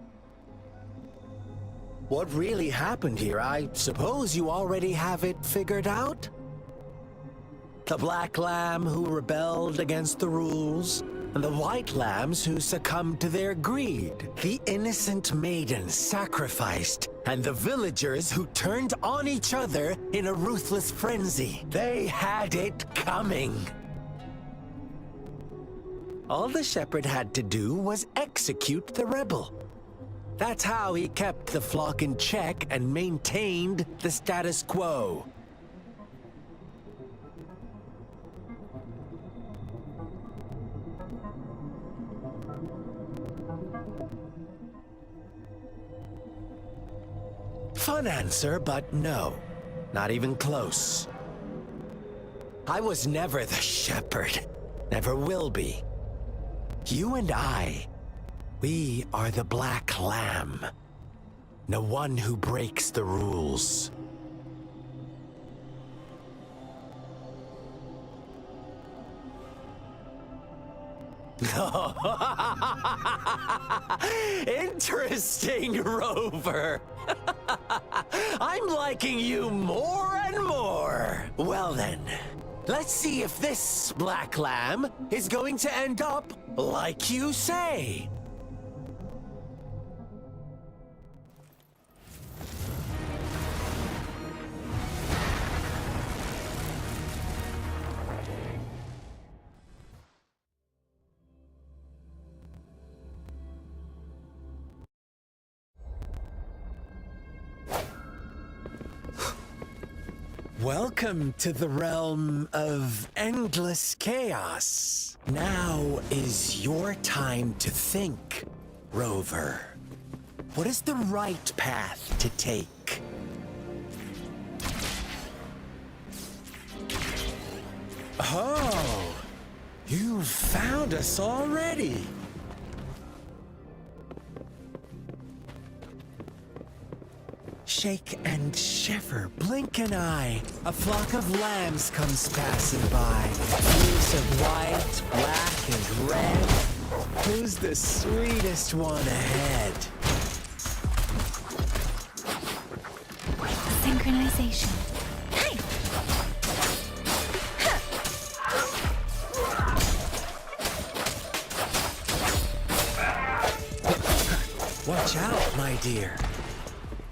What really happened here? I suppose you already have it figured out? The black lamb who rebelled against the rules, and the white lambs who succumbed to their greed. The innocent maiden sacrificed, and the villagers who turned on each other in a ruthless frenzy. They had it coming. All the shepherd had to do was execute the rebel. That's how he kept the flock in check and maintained the status quo. Fun answer, but no. Not even close. I was never the shepherd. Never will be. You and I, we are the black lamb. The one who breaks the rules. Interesting, Rover. I'm liking you more and more. Well then, let's see if this black lamb is going to end up like you say. Welcome to the realm of endless chaos. Now is your time to think, Rover. What is the right path to take? Oh, You found us already. Shake and shiver, blink an eye. A flock of lambs comes passing by. Hues of white, black, and red. Who's the sweetest one ahead? Synchronization. Hey! Watch out, my dear.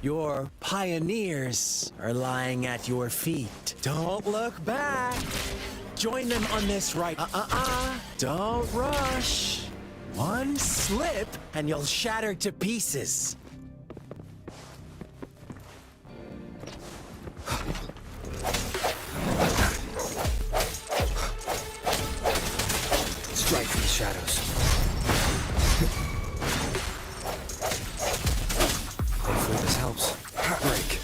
Your pioneers are lying at your feet. Don't look back. Join them on this right. Don't rush. One slip and you'll shatter to pieces. Strike from the shadows. Hopefully this helps. Break.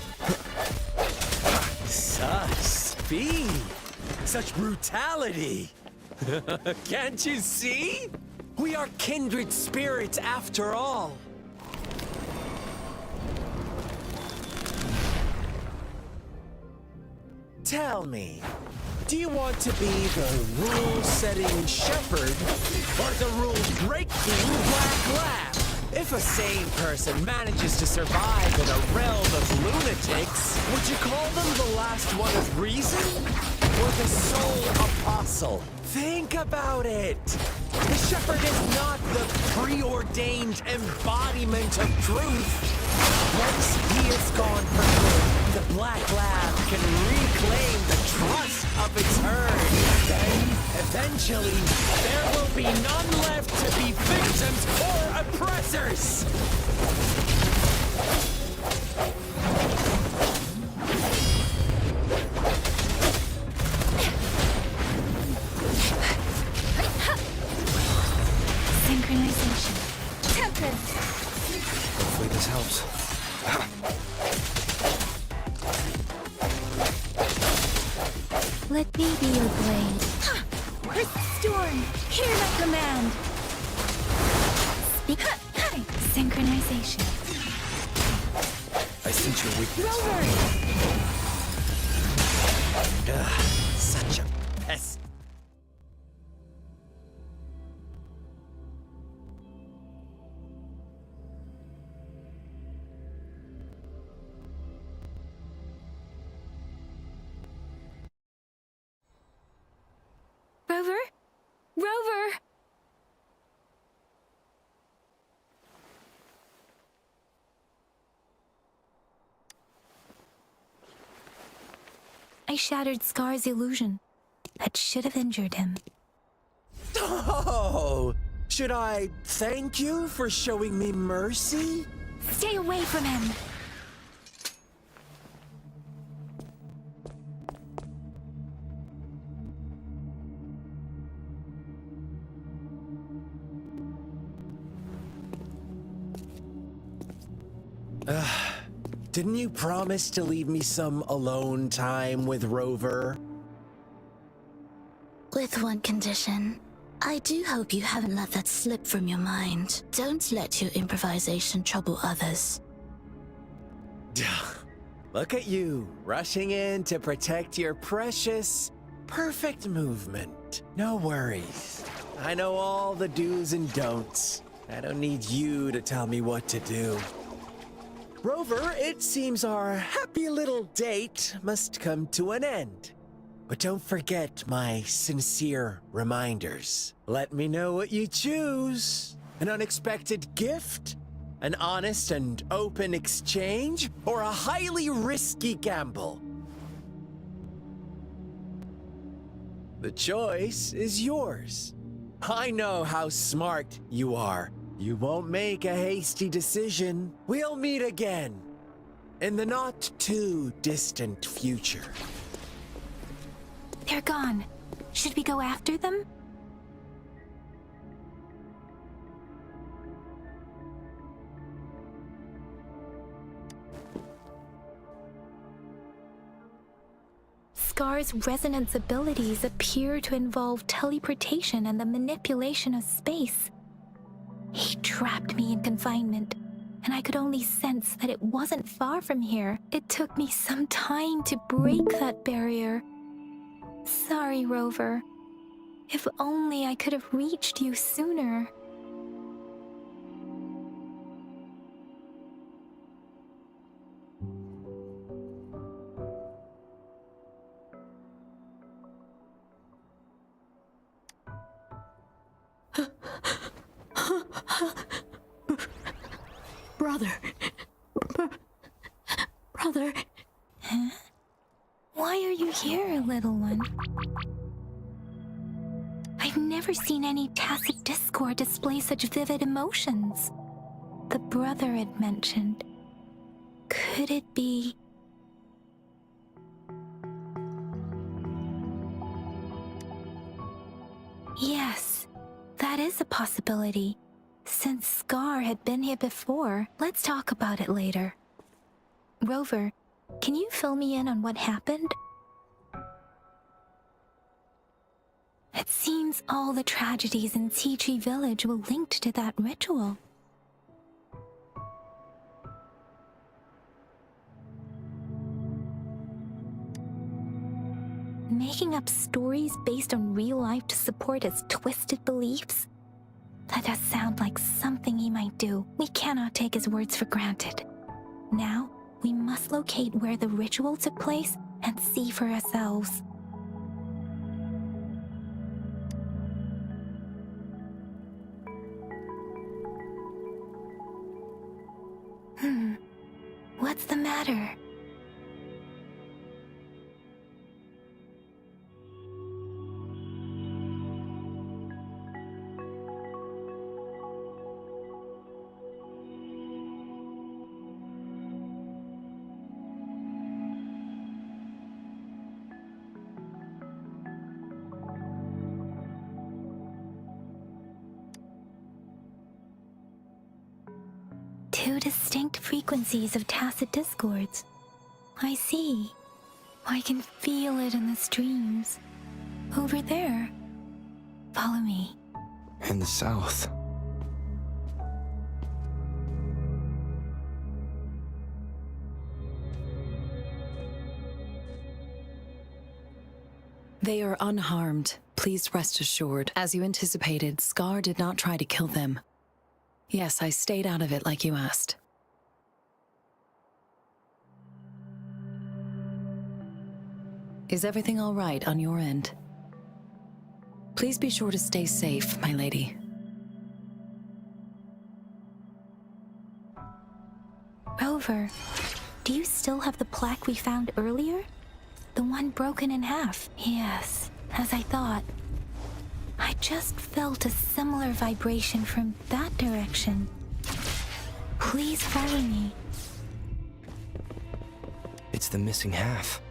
Such speed! Such brutality! Can't you see? We are kindred spirits after all. Tell me, do you want to be the rule-setting shepherd or the rule-breaking black lab? If a sane person manages to survive in a realm of lunatics, would you call them the last one of reason? Or the sole apostle? Think about it! The shepherd is not the preordained embodiment of truth. Once he is gone for good, the Black Lab can reclaim the trust of its herd. Then, eventually, there will be none left to be victims or oppressors! Synchronization. Tempest! Hopefully this helps. Let me be your blade. Storm! Hear my command! Speak. Synchronization. I sense your weakness. Rover! Such a pest. Rover? Rover! I shattered Scar's illusion. That should have injured him. Oh! Should I thank you for showing me mercy? Stay away from him! Didn't you promise to leave me some alone time with Rover? With one condition. I do hope you haven't let that slip from your mind. Don't let your improvisation trouble others. Look at you, rushing in to protect your precious, perfect movement. No worries. I know all the do's and don'ts. I don't need you to tell me what to do. Rover, it seems our happy little date must come to an end. But don't forget my sincere reminders. Let me know what you choose. An unexpected gift? An honest and open exchange? Or a highly risky gamble? The choice is yours. I know how smart you are. You won't make a hasty decision. We'll meet again in the not too distant future. They're gone. Should we go after them? Scar's resonance abilities appear to involve teleportation and the manipulation of space. He trapped me in confinement, and I could only sense that it wasn't far from here. It took me some time to break that barrier. Sorry, Rover. If only I could have reached you sooner. Brother. Huh? Why are you here, little one? I've never seen any tacit discord display such vivid emotions. The brother had mentioned. Could it be... Yes, that is a possibility. Since Scar had been here before, let's talk about it later. Rover, can you fill me in on what happened? It seems all the tragedies in Tea Tree Village were linked to that ritual. Making up stories based on real life to support his twisted beliefs? That does sound like something he might do. We cannot take his words for granted. Now, we must locate where the ritual took place and see for ourselves. What's the matter? Two distinct frequencies of tacit discords. I see. I can feel it in the streams. Over there. Follow me. In the south. They are unharmed. Please rest assured. As you anticipated, Scar did not try to kill them. Yes, I stayed out of it like you asked. Is everything all right on your end? Please be sure to stay safe, my lady. Rover, do you still have the plaque we found earlier? The one broken in half? Yes, as I thought. I just felt a similar vibration from that direction. Please follow me. It's the missing half.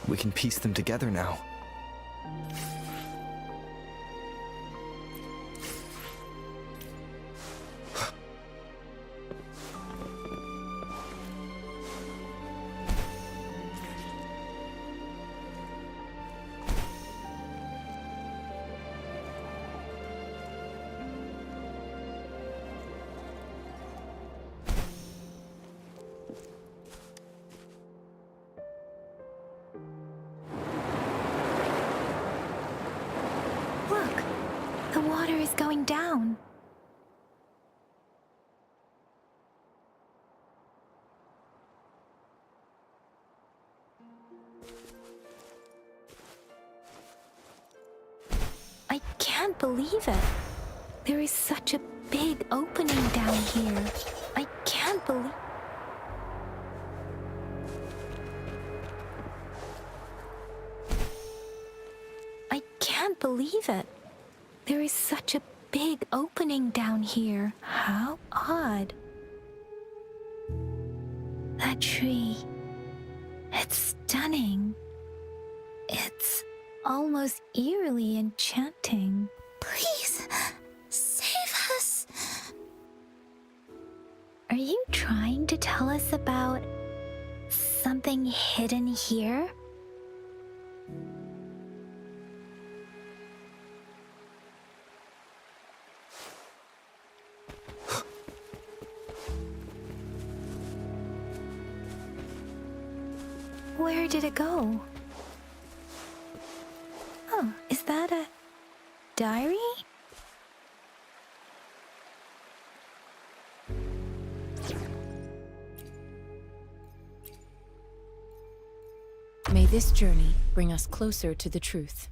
We can piece them together now. Look, the water is going down. I can't believe it. There is such a big opening down here. I can't believe... I can't believe it. There is such a big opening down here. How odd. That tree. It's stunning. It's almost eerily enchanting. Please, save us. Are you trying to tell us about something hidden here? Where did it go? Oh, is that a diary? May this journey bring us closer to the truth.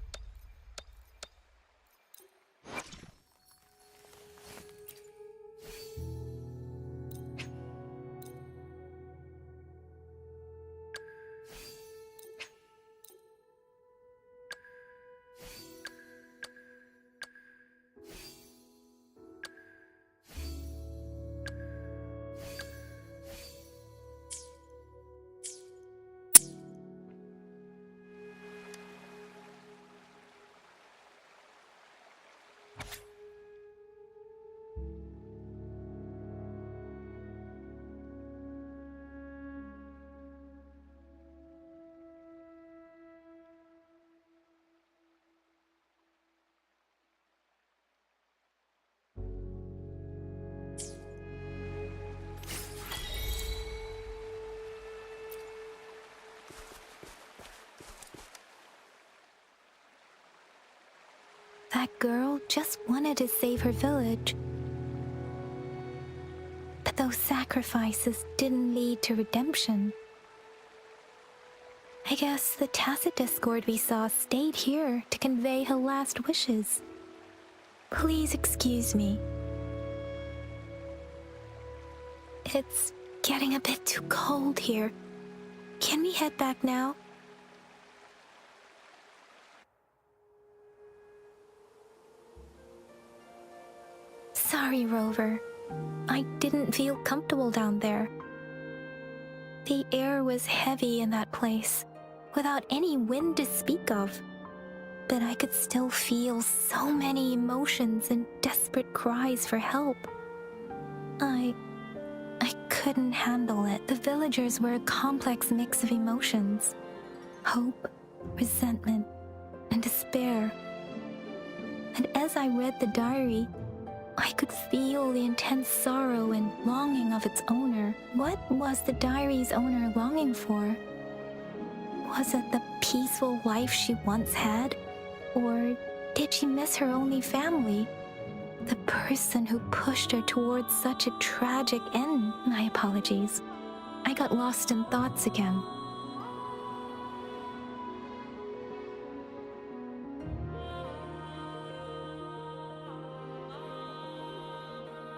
That girl just wanted to save her village. But those sacrifices didn't lead to redemption. I guess the tacit discord we saw stayed here to convey her last wishes. Please excuse me. It's getting a bit too cold here. Can we head back now? Sorry, Rover. I didn't feel comfortable down there. The air was heavy in that place, without any wind to speak of. But I could still feel so many emotions and desperate cries for help. I couldn't handle it. The villagers were a complex mix of emotions. Hope, resentment, and despair. And as I read the diary, I could feel the intense sorrow and longing of its owner. What was the diary's owner longing for? Was it the peaceful life she once had? Or did she miss her only family? The person who pushed her towards such a tragic end? My apologies. I got lost in thoughts again.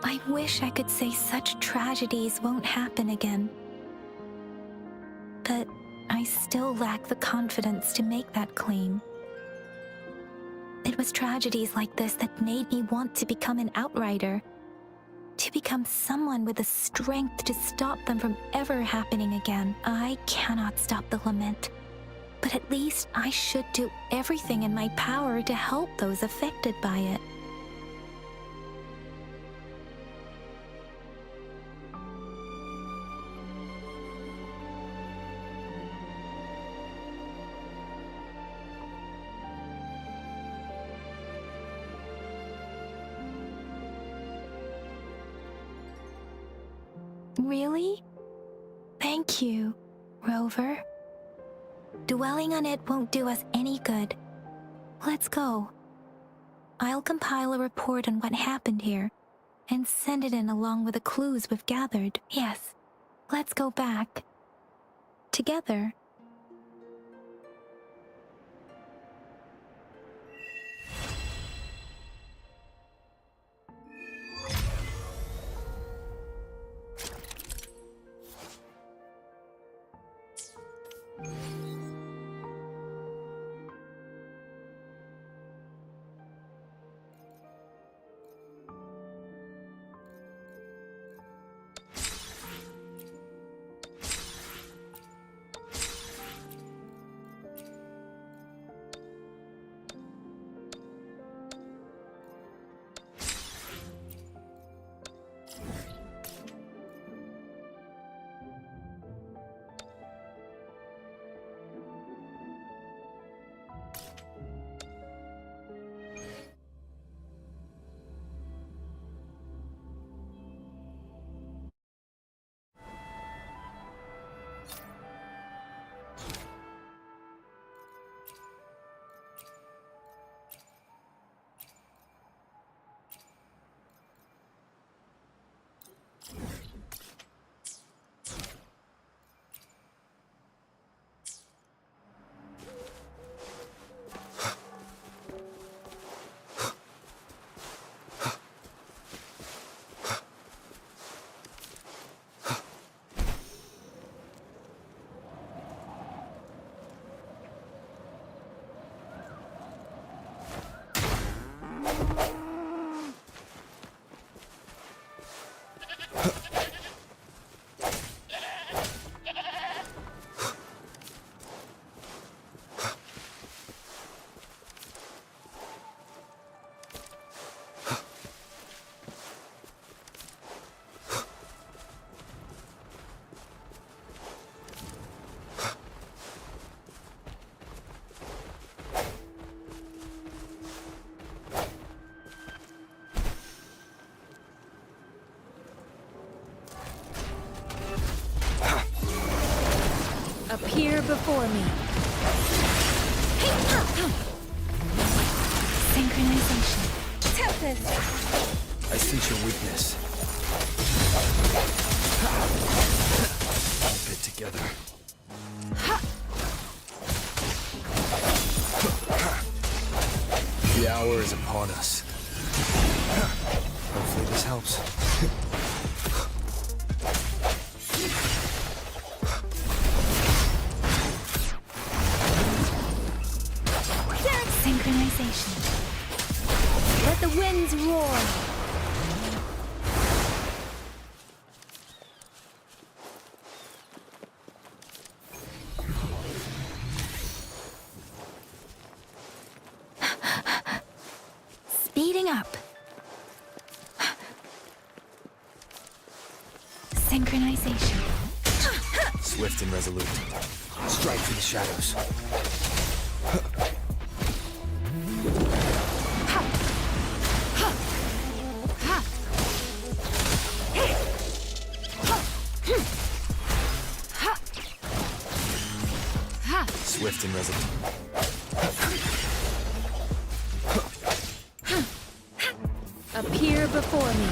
I wish I could say such tragedies won't happen again. But I still lack the confidence to make that claim. It was tragedies like this that made me want to become an outrider. To become someone with the strength to stop them from ever happening again. I cannot stop the lament. But at least I should do everything in my power to help those affected by it. Really? Thank you, Rover. Dwelling on it won't do us any good. Let's go. I'll compile a report on what happened here and send it in along with the clues we've gathered. Yes, let's go back. Together. Appear before me. Synchronization. Tempest! I sense your weakness. Keep it together. The hour is upon us. Hopefully this helps. Synchronization. Let the winds roar! Speeding up. Synchronization. Swift and resolute. Strike through the shadows. Swift and resolute. Appear before me.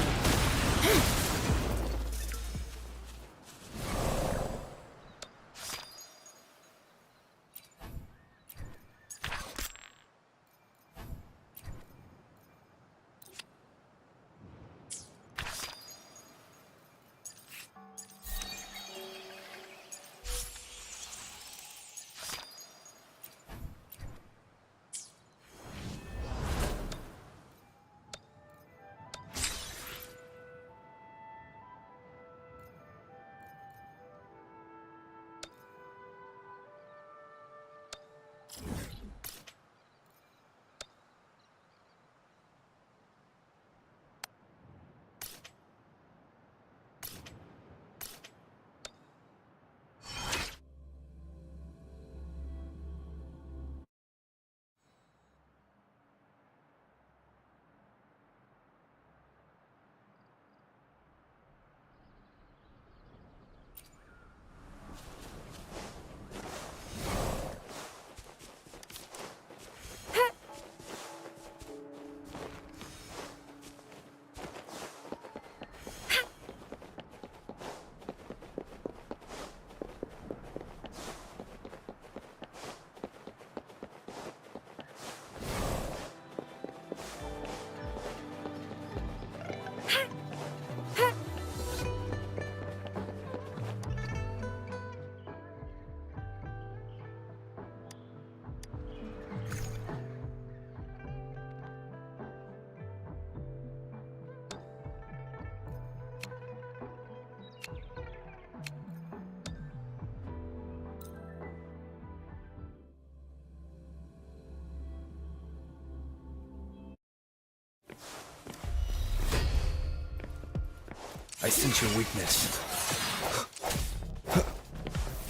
I sense your weakness.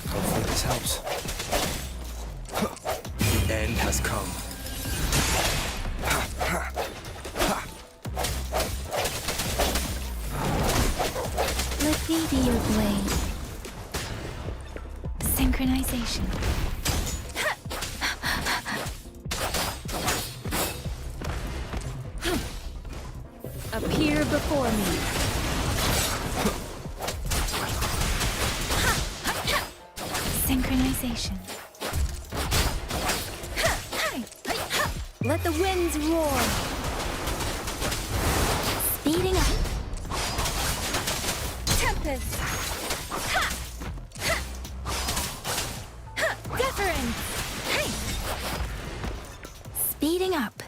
Hopefully this helps. The end has come. Let me be your blade. Synchronization. Appear before me. Synchronization. Let the winds roar! Speeding up. Tempest! Deference! Speeding up.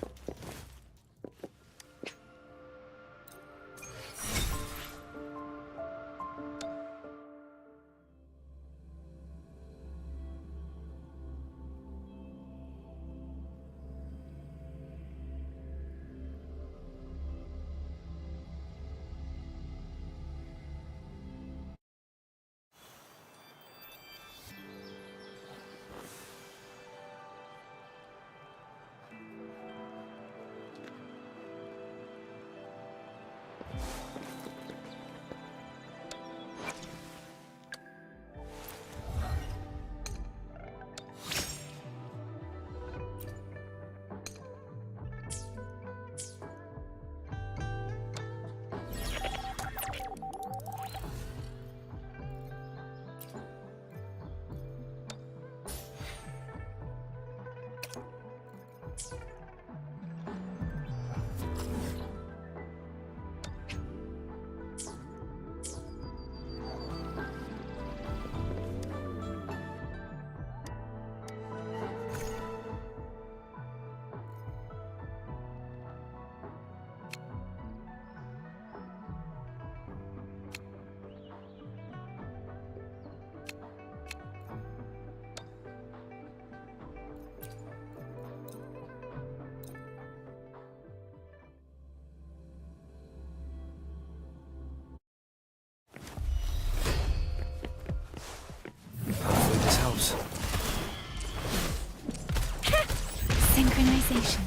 Synchronization.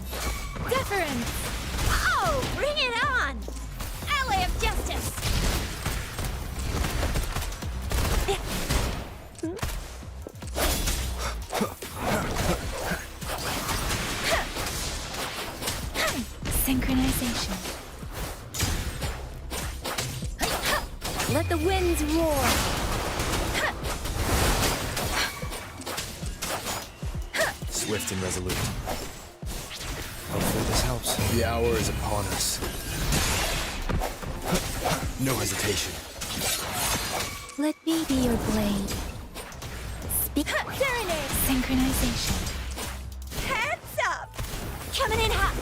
Deference! Oh, bring it on! Ally of justice! Synchronization. Let the winds roar. Swift and resolute. Hopefully this helps. The hour is upon us. No hesitation. Let me be your blade. Speak. Serenade! Synchronization. Heads up! Coming in hot!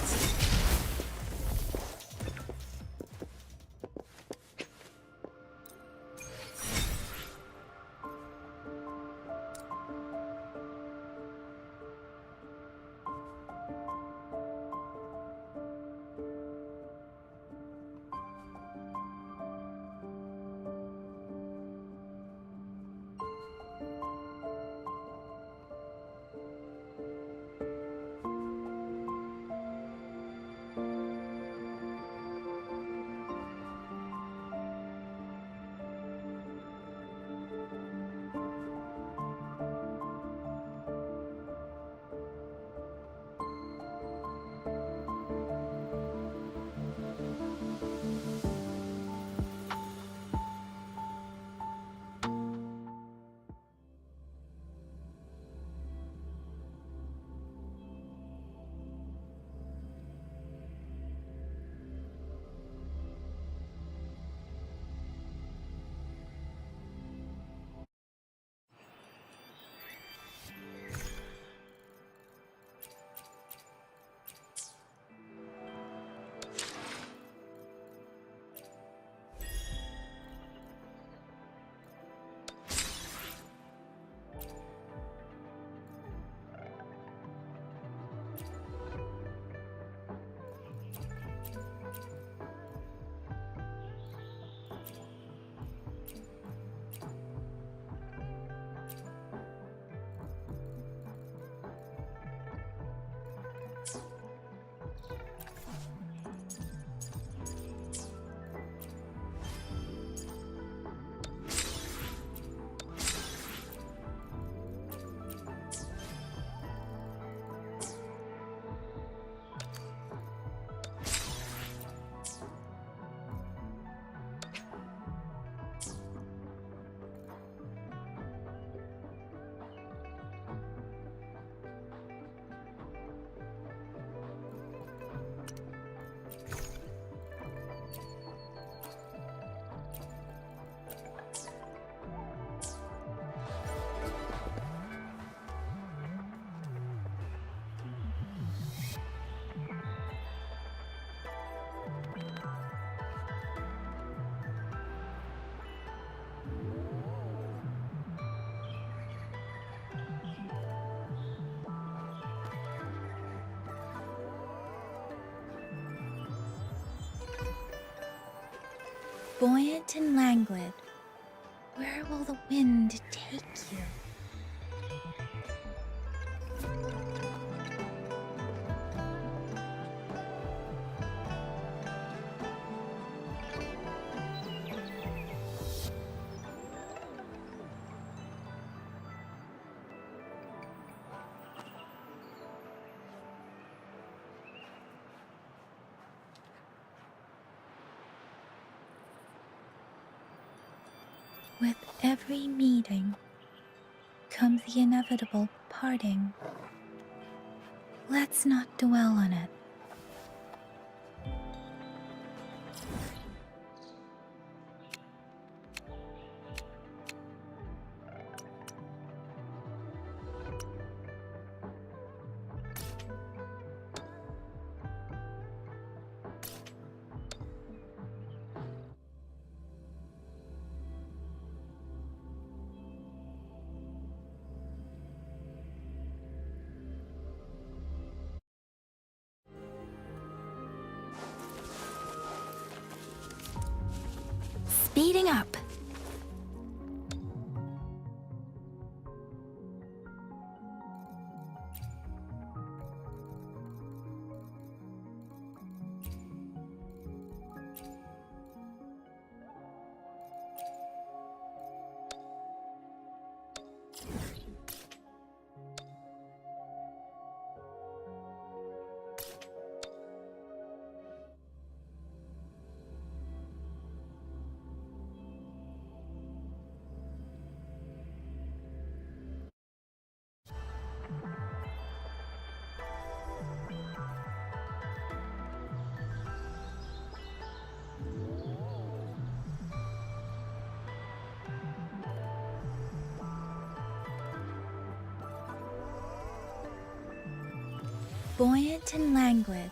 Buoyant and languid, where will the wind take you? With every meeting comes the inevitable parting. Let's not dwell on it. Speeding up. Buoyant and languid,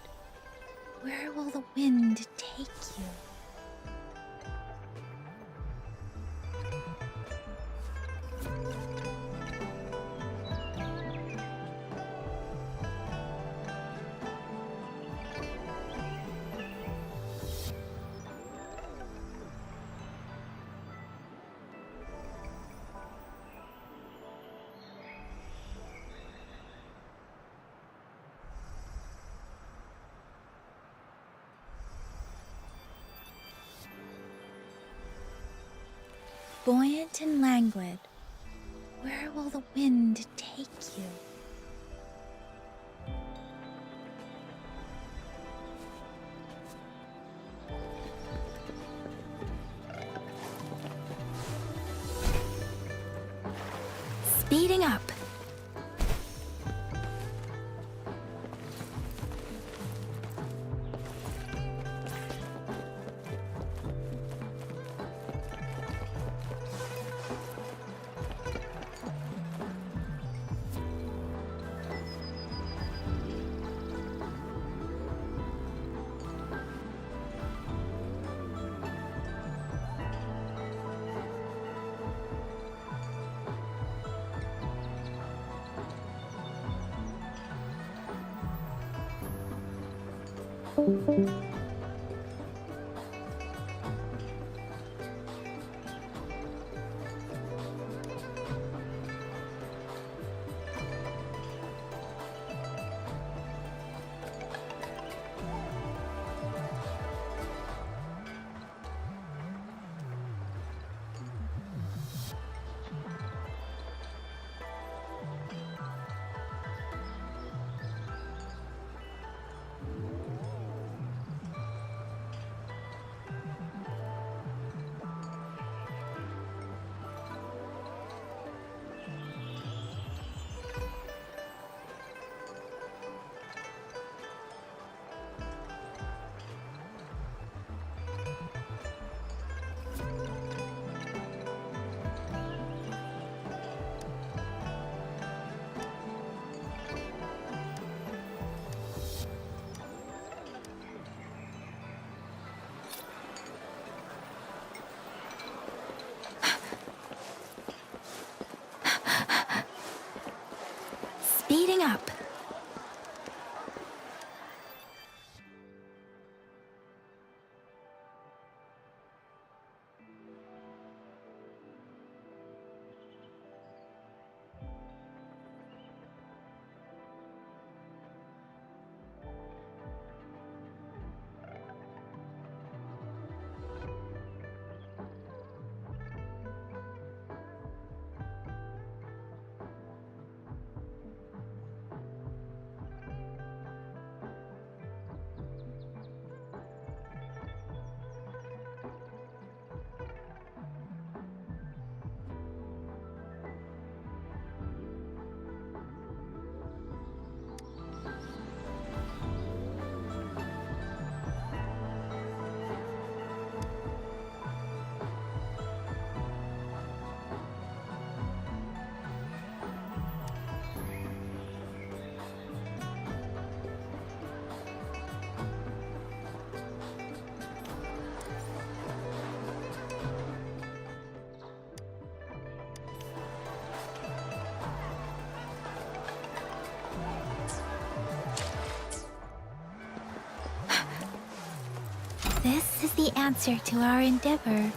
where will the wind take you? Buoyant and languid, where will the wind take you? Speeding up. Speeding up. This is the answer to our endeavor.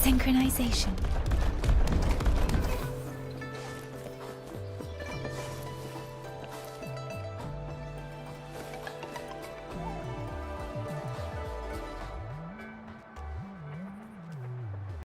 Synchronization.